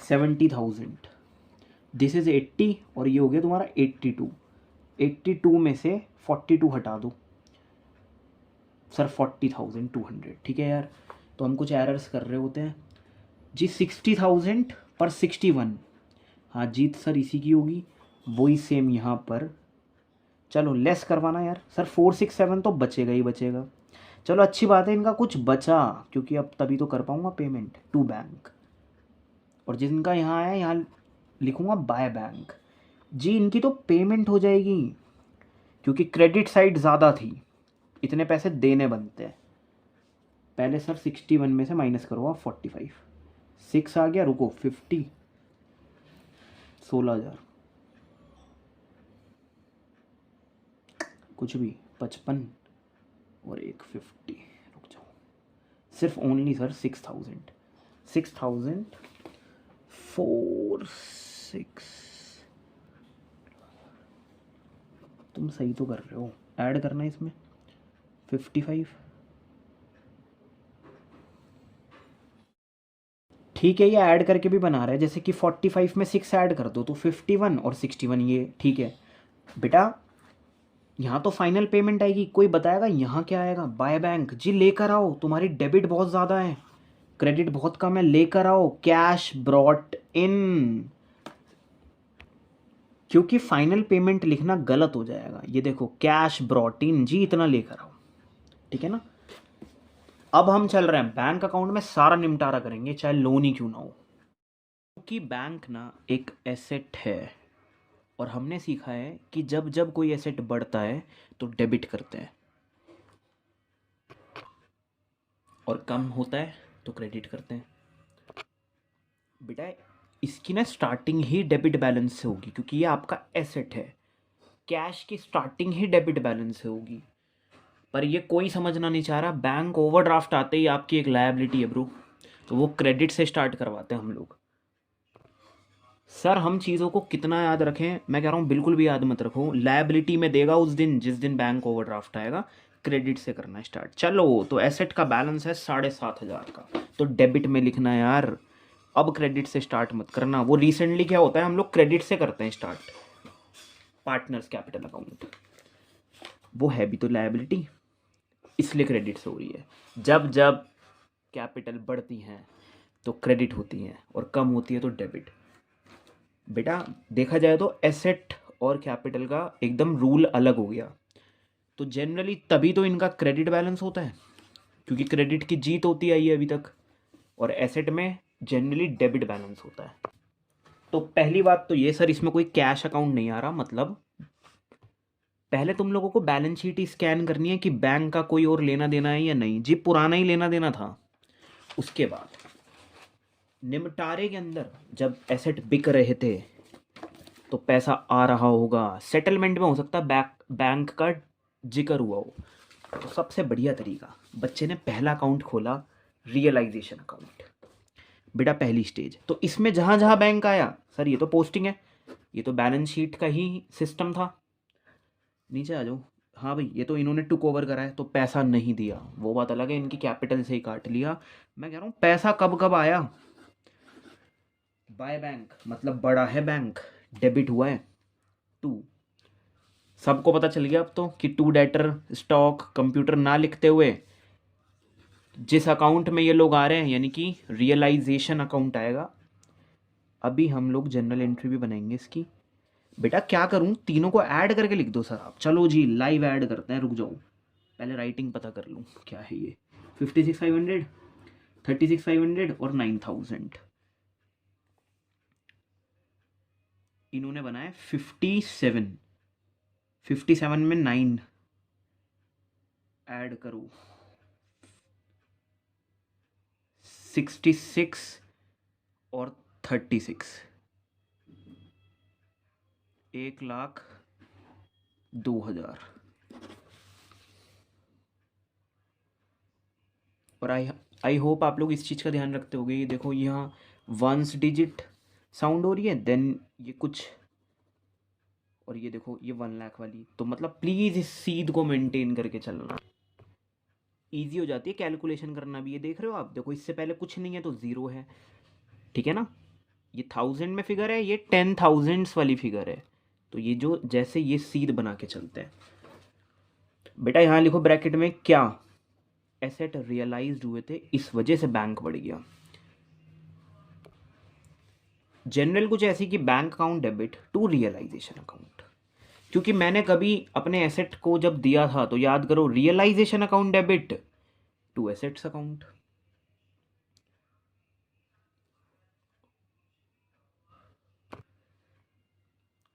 Speaker 1: 70,000। दिस इज 80 और ये हो गया तुम्हारा 82। 82 में से 42 हटा दो सर, 40,200, ठीक है यार। तो हम कुछ एरर्स कर रहे होते हैं जी। 60,000 पर 61, हाँ जीत सर इसी की होगी, वही सेम यहाँ पर। चलो लेस करवाना यार सर, 467 तो बचेगा ही बचेगा। चलो अच्छी बात है, इनका कुछ बचा, क्योंकि अब तभी तो कर पाऊँगा पेमेंट टू बैंक। और जिनका यहाँ आया यहाँ लिखूँगा बाय बैंक जी, इनकी तो पेमेंट हो जाएगी, क्योंकि क्रेडिट साइड ज़्यादा थी, इतने पैसे देने बनते हैं। पहले सर 61 में से माइनस करो आप 45, 6 आ गया, रुको 50, 16,000 कुछ भी, 55 और एक 50, रुक जाओ, सिर्फ ओनली सर 6,000 4 6। तुम सही तो कर रहे हो, ऐड करना है इसमें 55, ठीक है। ये ऐड करके भी बना रहा है, जैसे कि 45 में 6 ऐड कर दो तो 51 और 61 ये, ठीक है बेटा। यहाँ तो फाइनल पेमेंट आएगी, कोई बताएगा यहाँ क्या आएगा? बाय बैंक जी, लेकर आओ, तुम्हारी डेबिट बहुत ज़्यादा है, क्रेडिट बहुत कम है, लेकर आओ कैश ब्रॉट इन, क्योंकि फाइनल पेमेंट लिखना गलत हो जाएगा। ये देखो कैश ब्रॉट इन जी, इतना लेकर आओ, ठीक है ना। अब हम चल रहे हैं बैंक अकाउंट में, सारा निपटारा करेंगे चाहे लोन ही क्यों ना हो, क्योंकि बैंक ना एक एसेट है, और हमने सीखा है कि जब जब कोई एसेट बढ़ता है तो डेबिट करते हैं, और कम होता है तो क्रेडिट करते हैं। बेटा इसकी ना स्टार्टिंग ही डेबिट बैलेंस से होगी, क्योंकि ये आपका एसेट है, कैश की स्टार्टिंग ही डेबिट बैलेंस से होगी। पर ये कोई समझना नहीं चाह रहा, बैंक ओवरड्राफ्ट आते ही आपकी एक लायबिलिटी है ब्रो, तो वो क्रेडिट से स्टार्ट करवाते हैं हम लोग। सर हम चीज़ों को कितना याद रखें, मैं कह रहा हूँ बिल्कुल भी याद मत रखो। लायबिलिटी में देगा उस दिन जिस दिन बैंक ओवरड्राफ्ट आएगा, क्रेडिट से करना स्टार्ट। चलो तो एसेट का बैलेंस है 7,500 का, तो डेबिट में लिखना है यार। अब क्रेडिट से स्टार्ट मत करना। वो रिसेंटली क्या होता है, हम लोग क्रेडिट से करते हैं स्टार्ट। पार्टनर्स कैपिटल अकाउंट, वो है भी तो लायबिलिटी, इसलिए क्रेडिट से हो रही है। जब जब कैपिटल बढ़ती हैं तो क्रेडिट होती हैं, और कम होती है तो डेबिट। बेटा देखा जाए तो एसेट और कैपिटल का एकदम रूल अलग हो गया। तो जनरली तभी तो इनका क्रेडिट बैलेंस होता है, क्योंकि क्रेडिट की जीत होती आई है अभी तक, और एसेट में जनरली डेबिट बैलेंस होता है। तो पहली बात तो ये सर, इसमें कोई कैश अकाउंट नहीं आ रहा। मतलब पहले तुम लोगों को बैलेंस शीट ही स्कैन करनी है कि बैंक का कोई और लेना देना है या नहीं। जी पुराना ही लेना देना था। उसके बाद निपटारे के अंदर जब एसेट बिक रहे थे तो पैसा आ रहा होगा, सेटलमेंट में हो सकता है बैंक का जिक्र हुआ हो। तो सबसे बढ़िया तरीका, बच्चे ने पहला अकाउंट खोला, रियलाइजेशन अकाउंट। बेटा पहली स्टेज तो इसमें जहाँ जहाँ बैंक आया, सर ये तो पोस्टिंग है, ये तो बैलेंस शीट का ही सिस्टम था। नीचे आ जाओ। हाँ भाई ये तो इन्होंने टुक ओवर करा है तो पैसा नहीं दिया, वो बात अलग है, इनकी कैपिटल से ही काट लिया। मैं कह रहा हूँ पैसा कब कब आया। बाय बैंक मतलब बड़ा है बैंक, डेबिट हुआ है। टू, सबको पता चल गया अब तो कि टू डेटर स्टॉक कंप्यूटर ना लिखते हुए जिस अकाउंट में ये लोग आ रहे हैं, यानी कि रियलाइजेशन अकाउंट आएगा। अभी हम लोग जनरल एंट्री भी बनाएंगे इसकी। बेटा क्या करूं, तीनों को ऐड करके लिख दो सर आप। चलो जी लाइव ऐड करते हैं, रुक जाओ पहले राइटिंग पता कर लूं क्या है ये। 56,500, 36,500 और 9,000। इन्होंने बनाया 57। 57 में 9 ऐड करो, 66 और 36, 1,02,000। और आई होप आप लोग इस चीज़ का ध्यान रखते होगे। ये देखो यहाँ वंस डिजिट साउंड हो रही है, देन ये कुछ, और ये देखो ये 1 लाख वाली। तो मतलब प्लीज़ इस सीध को मेंटेन करके चलना, ईजी हो जाती है कैलकुलेशन करना भी। ये देख रहे हो आप, देखो इससे पहले कुछ नहीं है तो ज़ीरो है, ठीक है ना। ये 1000 में फिगर है, ये 10,000s वाली फिगर है। तो ये जो जैसे ये सीध बना के चलते हैं। बेटा यहाँ लिखो ब्रैकेट में क्या, एसेट रियलाइज्ड हुए थे इस वजह से बैंक बढ़ गया। जनरल कुछ ऐसी कि bank account debit to realisation account. क्योंकि मैंने कभी अपने एसेट को जब दिया था तो याद करो, realisation account debit to assets account.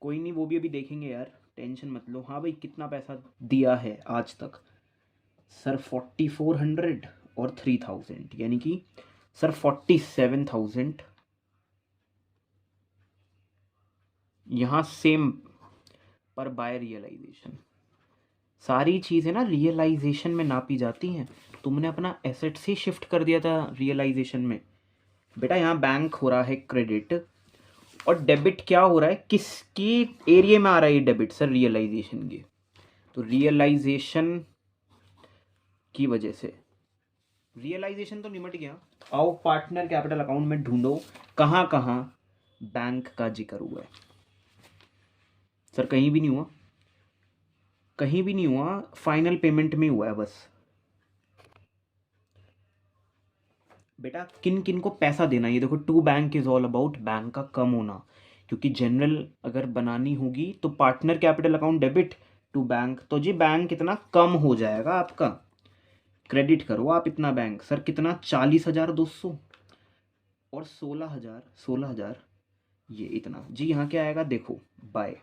Speaker 1: कोई नहीं, वो भी अभी देखेंगे यार, टेंशन मत लो। हाँ भाई कितना पैसा दिया है आज तक सर, 4,400 और 3,000, यानी कि सर 47,000। यहाँ सेम पर बाय रियलाइजेशन। सारी चीज़ें ना रियलाइजेशन में नापी जाती हैं। तुमने अपना एसेट से शिफ्ट कर दिया था रियलाइजेशन में। बेटा यहाँ बैंक हो रहा है क्रेडिट, और डेबिट क्या हो रहा है, किसकी एरिया में आ रहा है ये डेबिट सर, रियलाइजेशन के। तो रियलाइजेशन की वजह से रियलाइजेशन तो निमट गया। आओ पार्टनर कैपिटल अकाउंट में ढूंढो कहाँ कहाँ बैंक का जिक्र हुआ है। सर कहीं भी नहीं हुआ, कहीं भी नहीं हुआ, फाइनल पेमेंट में हुआ है बस। बेटा किन किन को पैसा देना, ये देखो to bank is all about bank का कम होना। क्योंकि जनरल अगर बनानी होगी तो partner capital account debit to bank, तो जी बैंक कितना कम हो जाएगा आपका। क्रेडिट करो आप इतना बैंक, सर कितना, 40,200 और 16,000, 16,000, ये इतना जी। यहाँ क्या आएगा देखो, बाय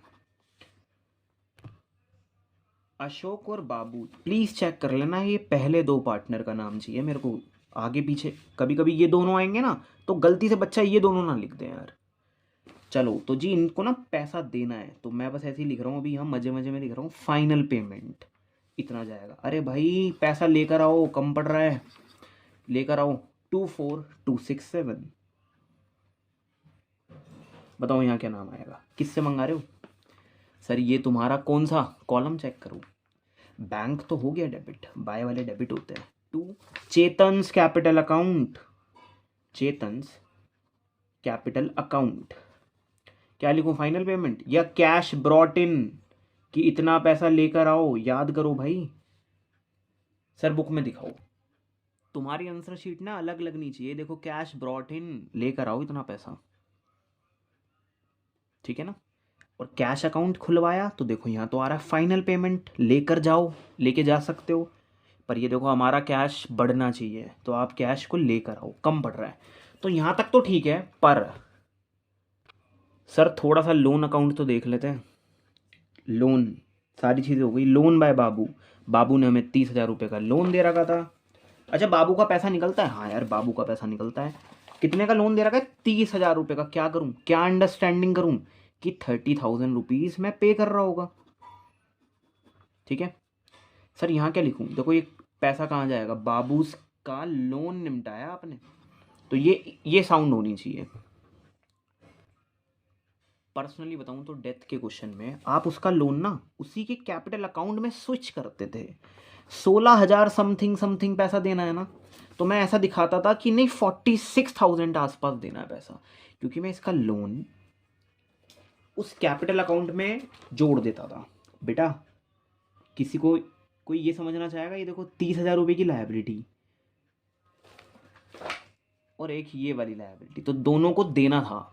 Speaker 1: अशोक और बाबू। प्लीज़ चेक कर लेना, ये पहले दो पार्टनर का नाम चाहिए मेरे को। आगे पीछे कभी कभी ये दोनों आएंगे ना, तो गलती से बच्चा ये दोनों ना लिख दे यार। चलो तो जी इनको ना पैसा देना है, तो मैं बस ऐसे ही लिख रहा हूँ अभी यहाँ, मजे मजे में लिख रहा हूँ, फाइनल पेमेंट इतना जाएगा। अरे भाई पैसा लेकर आओ, कम पड़ रहा है, लेकर आओ। 24,267। बताओ यहाँ क्या नाम आएगा, किससे मंगा रहे हो? सर ये तुम्हारा कौन सा कॉलम चेक करूँ? बैंक तो हो गया डेबिट, बाय वाले डेबिट होते हैं। To Chetan's capital account, Chetan's capital account क्या लिखूं, फाइनल पेमेंट या कैश ब्रॉट इन, कि इतना पैसा लेकर आओ, याद करो भाई। सर बुक में दिखाओ, तुम्हारी आंसर शीट ना अलग लगनी चाहिए। देखो कैश ब्रॉट इन, लेकर आओ इतना पैसा, ठीक है ना। और कैश अकाउंट खुलवाया तो देखो यहाँ तो आ रहा है फाइनल पेमेंट, लेकर जाओ, लेके जा सकते हो। पर ये देखो हमारा कैश बढ़ना चाहिए, तो आप कैश को लेकर आओ, कम बढ़ रहा है। तो यहाँ तक तो ठीक है, पर सर थोड़ा सा लोन अकाउंट तो देख लेते हैं। लोन, सारी चीज़ें हो गई। लोन बाय बाबू, बाबू ने हमें 30,000 रुपये का लोन दे रखा था। अच्छा बाबू का पैसा निकलता है, हाँ यार बाबू का पैसा निकलता है। कितने का लोन दे रखा है? 30,000 रुपये का। क्या करूँ, क्या अंडरस्टैंडिंग करूँ कि 30,000 रुपीज़ मैं पे कर रहा होगा, ठीक है। सर यहाँ क्या लिखूँ, देखो ये पैसा कहाँ जाएगा, बाबू का लोन निपटाया आपने, तो ये साउंड होनी चाहिए। पर्सनली बताऊं तो डेथ के क्वेश्चन में आप उसका लोन ना उसी के कैपिटल अकाउंट में स्विच करते थे। 16,000 समथिंग समथिंग पैसा देना है ना, तो मैं ऐसा दिखाता था कि नहीं 46,000 आसपास देना है पैसा, क्योंकि मैं इसका लोन उस कैपिटल अकाउंट में जोड़ देता था। बेटा किसी को कोई ये समझना चाहेगा, ये देखो 30,000 रुपये की लायबिलिटी और एक ये वाली लायबिलिटी, तो दोनों को देना था।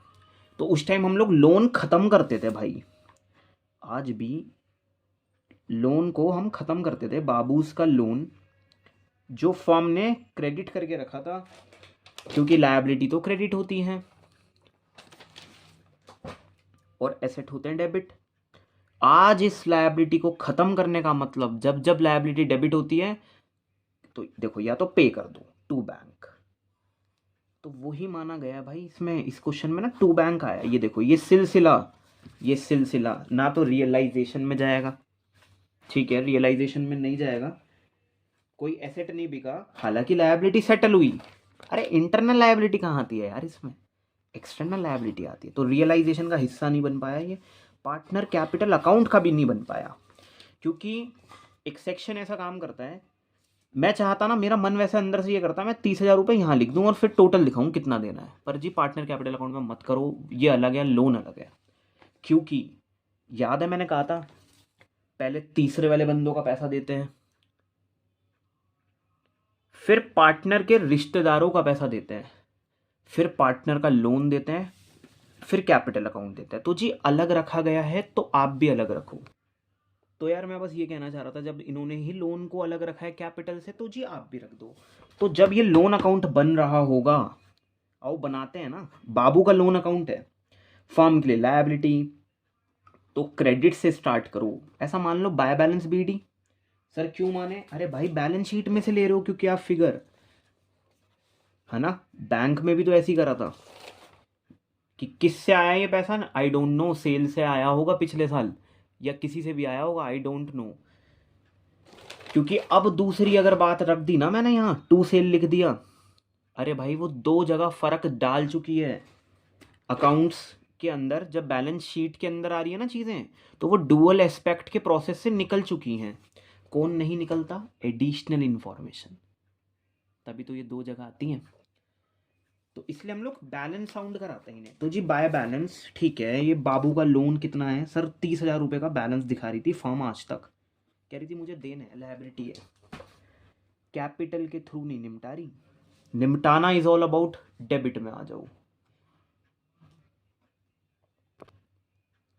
Speaker 1: तो उस टाइम हम लोग लोन ख़त्म करते थे भाई, आज भी लोन को हम ख़त्म करते थे। बाबूस का लोन जो फर्म ने क्रेडिट करके रखा था, क्योंकि लायबिलिटी तो क्रेडिट होती हैं और एसेट होते हैं डेबिट। आज इस लायबिलिटी को ख़त्म करने का मतलब, जब जब लायबिलिटी डेबिट होती है तो देखो या तो पे कर दो टू बैंक, तो वही माना गया भाई इसमें, इस क्वेश्चन में ना टू बैंक आया। ये देखो ये सिलसिला ना तो रियलाइजेशन में जाएगा, ठीक है, रियलाइजेशन में नहीं जाएगा, कोई एसेट नहीं बिका, हालांकि लायबिलिटी सेटल हुई। अरे इंटरनल लायबिलिटी कहाँ आती है यार इसमें, एक्सटर्नल लायबिलिटी आती है। तो रियलाइजेशन का हिस्सा नहीं बन पाया ये, पार्टनर कैपिटल अकाउंट का भी नहीं बन पाया, क्योंकि एक सेक्शन ऐसा काम करता है। मैं चाहता ना, मेरा मन वैसे अंदर से ये करता, मैं 30,000 रुपये यहाँ लिख दूँ और फिर टोटल दिखाऊँ कितना देना है, पर जी पार्टनर कैपिटल अकाउंट में मत करो, ये अलग है, लोन अलग है। क्योंकि याद है मैंने कहा था पहले तीसरे वाले बंदों का पैसा देते हैं, फिर पार्टनर के रिश्तेदारों का पैसा देते हैं, फिर पार्टनर का लोन देते हैं, फिर कैपिटल अकाउंट देते हैं। तो जी अलग रखा गया है, तो आप भी अलग रखो। तो यार मैं बस ये कहना चाह रहा था, जब इन्होंने ही लोन को अलग रखा है कैपिटल से, तो जी आप भी रख दो। तो जब ये लोन अकाउंट बन रहा होगा, आओ बनाते हैं ना, बाबू का लोन अकाउंट है, फर्म के लिए लायबिलिटी, तो क्रेडिट से स्टार्ट करो। ऐसा मान लो बाय बैलेंस बीडी। सर क्यों माने, अरे भाई बैलेंस शीट में से ले रहे हो, क्योंकि आप फिगर है ना, बैंक में भी तो ऐसे ही करा था कि किससे आया ये पैसा ना, आई डोंट नो, सेल से आया होगा पिछले साल या किसी से भी आया होगा, आई डोंट नो। क्योंकि अब दूसरी अगर बात रख दी ना मैंने, यहाँ टू सेल लिख दिया, अरे भाई वो दो जगह फर्क डाल चुकी है अकाउंट्स के अंदर। जब बैलेंस शीट के अंदर आ रही है ना चीज़ें, तो वो डुअल एस्पेक्ट के प्रोसेस से निकल चुकी हैं। कौन नहीं निकलता, एडिशनल इंफॉर्मेशन, तभी तो ये दो जगह आती हैं। तो इसलिए हम लोग बैलेंस साउंड कराते हैं इन्हें। तो जी बाय बैलेंस, ठीक है, ये बाबू का लोन कितना है सर, 30,000 रुपये का बैलेंस दिखा रही थी फर्म आज तक, कह रही थी मुझे देना है, लायबिलिटी है, कैपिटल के थ्रू नहीं निपटा रही। निपटाना इज ऑल अबाउट डेबिट में आ जाओ,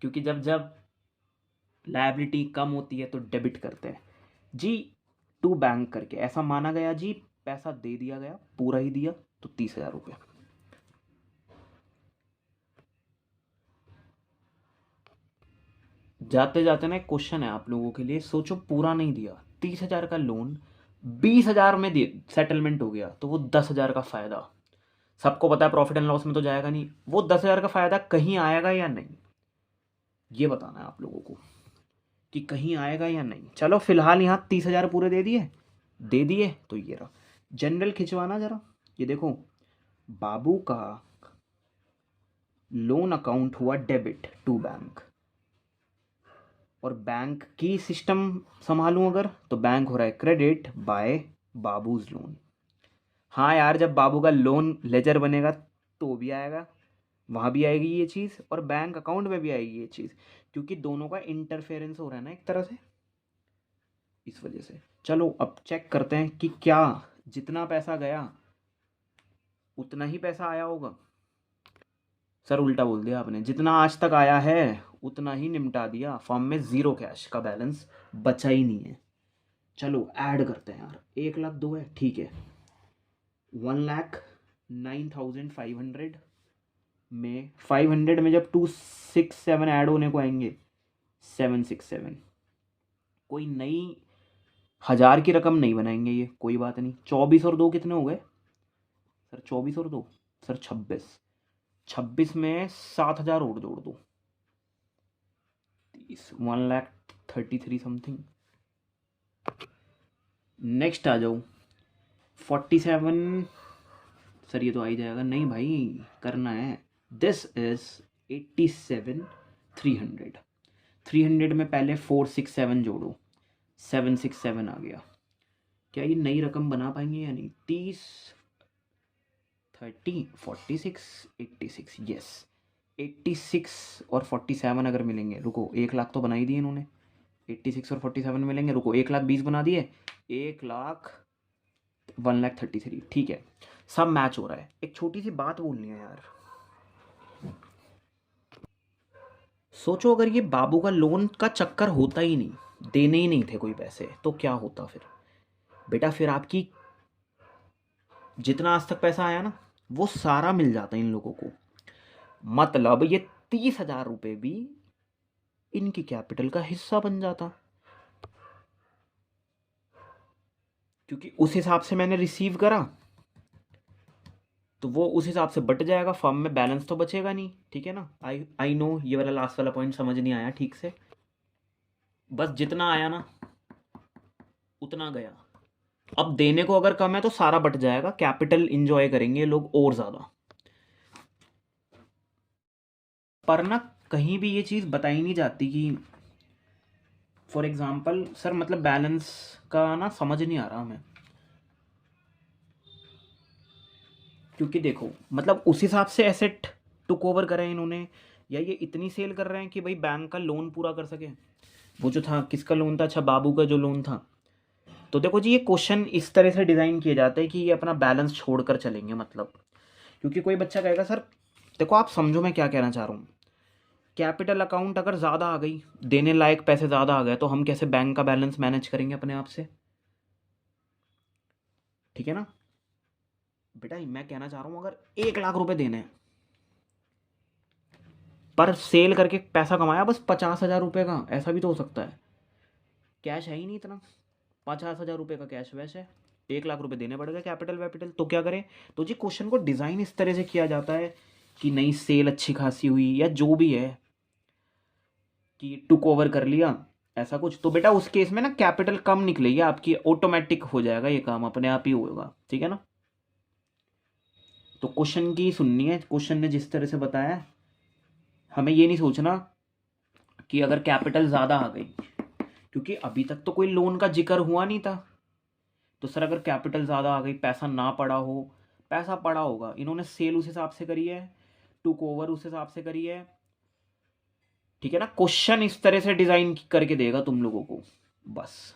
Speaker 1: क्योंकि जब जब लायबिलिटी कम होती है तो डेबिट करते हैं जी, टू बैंक करके ऐसा माना गया जी, पैसा दे दिया गया, पूरा ही दिया, तो 30,000 रुपये। जाते जाते ना एक क्वेश्चन है आप लोगों के लिए, सोचो पूरा नहीं दिया, 30,000 का लोन 20,000 में दे सेटलमेंट हो गया, तो वो 10,000 का फायदा, सबको पता है प्रॉफिट एंड लॉस में तो जाएगा नहीं, वो 10,000 का फायदा कहीं आएगा या नहीं, ये बताना है आप लोगों को कि कहीं आएगा या नहीं। चलो फिलहाल यहाँ 30,000 पूरे दे दिए, तो ये रहा जनरल खिंचवाना जरा, ये देखो बाबू का लोन अकाउंट हुआ डेबिट टू बैंक, और बैंक की सिस्टम संभालूं अगर, तो बैंक हो रहा है क्रेडिट बाय बाबूज लोन। हाँ यार, जब बाबू का लोन लेजर बनेगा तो भी आएगा, वहाँ भी आएगी ये चीज़, और बैंक अकाउंट में भी आएगी ये चीज़, क्योंकि दोनों का इंटरफेरेंस हो रहा है ना एक तरह से, इस वजह से। चलो अब चेक करते हैं कि क्या जितना पैसा गया उतना ही पैसा आया होगा। सर उल्टा बोल दिया आपने, जितना आज तक आया है उतना ही निपटा दिया, फॉर्म में ज़ीरो कैश का बैलेंस बचा ही नहीं है। चलो ऐड करते हैं यार, 1,02,000 है, ठीक है। 1,09,500 में 500 में जब 267 ऐड होने को आएंगे, 767, कोई नई 1,000 की रकम नहीं बनाएंगे ये, कोई बात नहीं। 24 और 2 कितने हो गए सर? 24 और 2 सर 26, 26 में 7,000 और जोड़ दो, 1,33,000 समथिंग। नेक्स्ट आ जाओ 47, सर ये तो आ ही जाएगा, नहीं भाई करना है। दिस इज 87,300, 300 में पहले 467 जोड़ो, 767 आ गया। क्या ये नई रकम बना पाएंगे या नहीं? 30, 30, 46, 86, यस 86 और 47 अगर मिलेंगे, रुको 1,00,000 तो बना ही दिए इन्होंने, 86 और 47 मिलेंगे, रुको 1,20,000 बना दिए, 1,33,000, ठीक है, सब मैच हो रहा है। एक छोटी सी बात बोलनी है यार, सोचो अगर ये बाबू का लोन का चक्कर होता ही नहीं, देने ही नहीं थे कोई पैसे, तो क्या होता फिर? बेटा फिर आपकी जितना आज तक पैसा आया ना वो सारा मिल जाता इन लोगों को, मतलब ये 30,000 रुपये भी इनकी कैपिटल का हिस्सा बन जाता, क्योंकि उस हिसाब से मैंने रिसीव करा तो वो उस हिसाब से बट जाएगा, फर्म में बैलेंस तो बचेगा नहीं, ठीक है ना। आई नो ये वाला लास्ट वाला पॉइंट समझ नहीं आया ठीक से, बस जितना आया ना उतना गया, अब देने को अगर कम है तो सारा बट जाएगा, कैपिटल इंजॉय करेंगे लोग और ज़्यादा। पर ना कहीं भी ये चीज़ बताई नहीं जाती कि फॉर एग्जांपल सर, मतलब बैलेंस का ना समझ नहीं आ रहा हमें, क्योंकि देखो मतलब उस हिसाब से एसेट टुक ओवर करें इन्होंने, या ये इतनी सेल कर रहे हैं कि भाई बैंक का लोन पूरा कर सके। वो जो था किसका लोन था? अच्छा बाबू का जो लोन था। तो देखो जी, ये क्वेश्चन इस तरह से डिज़ाइन किए जाते हैं कि ये अपना बैलेंस छोड़कर चलेंगे, मतलब क्योंकि कोई बच्चा कहेगा सर, देखो आप समझो मैं क्या कहना चाह रहा हूँ, कैपिटल अकाउंट अगर ज़्यादा आ गई, देने लायक पैसे ज़्यादा आ गए, तो हम कैसे बैंक का बैलेंस मैनेज करेंगे अपने आप से? ठीक है ना बेटा, मैं कहना चाह रहा हूँ अगर 1,00,000 रुपए देने हैं, पर सेल करके पैसा कमाया बस 50,000 रुपये का, ऐसा भी तो हो सकता है, कैश है ही नहीं इतना, 50,000 रुपये का कैश वैश है, 1,00,000 रुपये देने पड़ गए कैपिटल वैपिटल, तो क्या करें? तो जी क्वेश्चन को डिज़ाइन इस तरह से किया जाता है कि नई सेल अच्छी खासी हुई या जो भी है कि टुक ओवर कर लिया ऐसा कुछ, तो बेटा उस केस में ना कैपिटल कम निकलेगी आपकी, ऑटोमेटिक हो जाएगा ये काम, अपने आप ही होगा, ठीक है ना। तो क्वेश्चन की सुननी है, क्वेश्चन ने जिस तरह से बताया, हमें ये नहीं सोचना कि अगर कैपिटल ज़्यादा आ गई, क्योंकि अभी तक तो कोई लोन का जिक्र हुआ नहीं था, तो सर अगर कैपिटल ज़्यादा आ गई, पैसा ना पड़ा हो, पैसा पड़ा होगा, इन्होंने सेल उस हिसाब से करी है, टुक ओवर उस हिसाब से करी है, ठीक है ना। क्वेश्चन इस तरह से डिज़ाइन करके देगा तुम लोगों को, बस।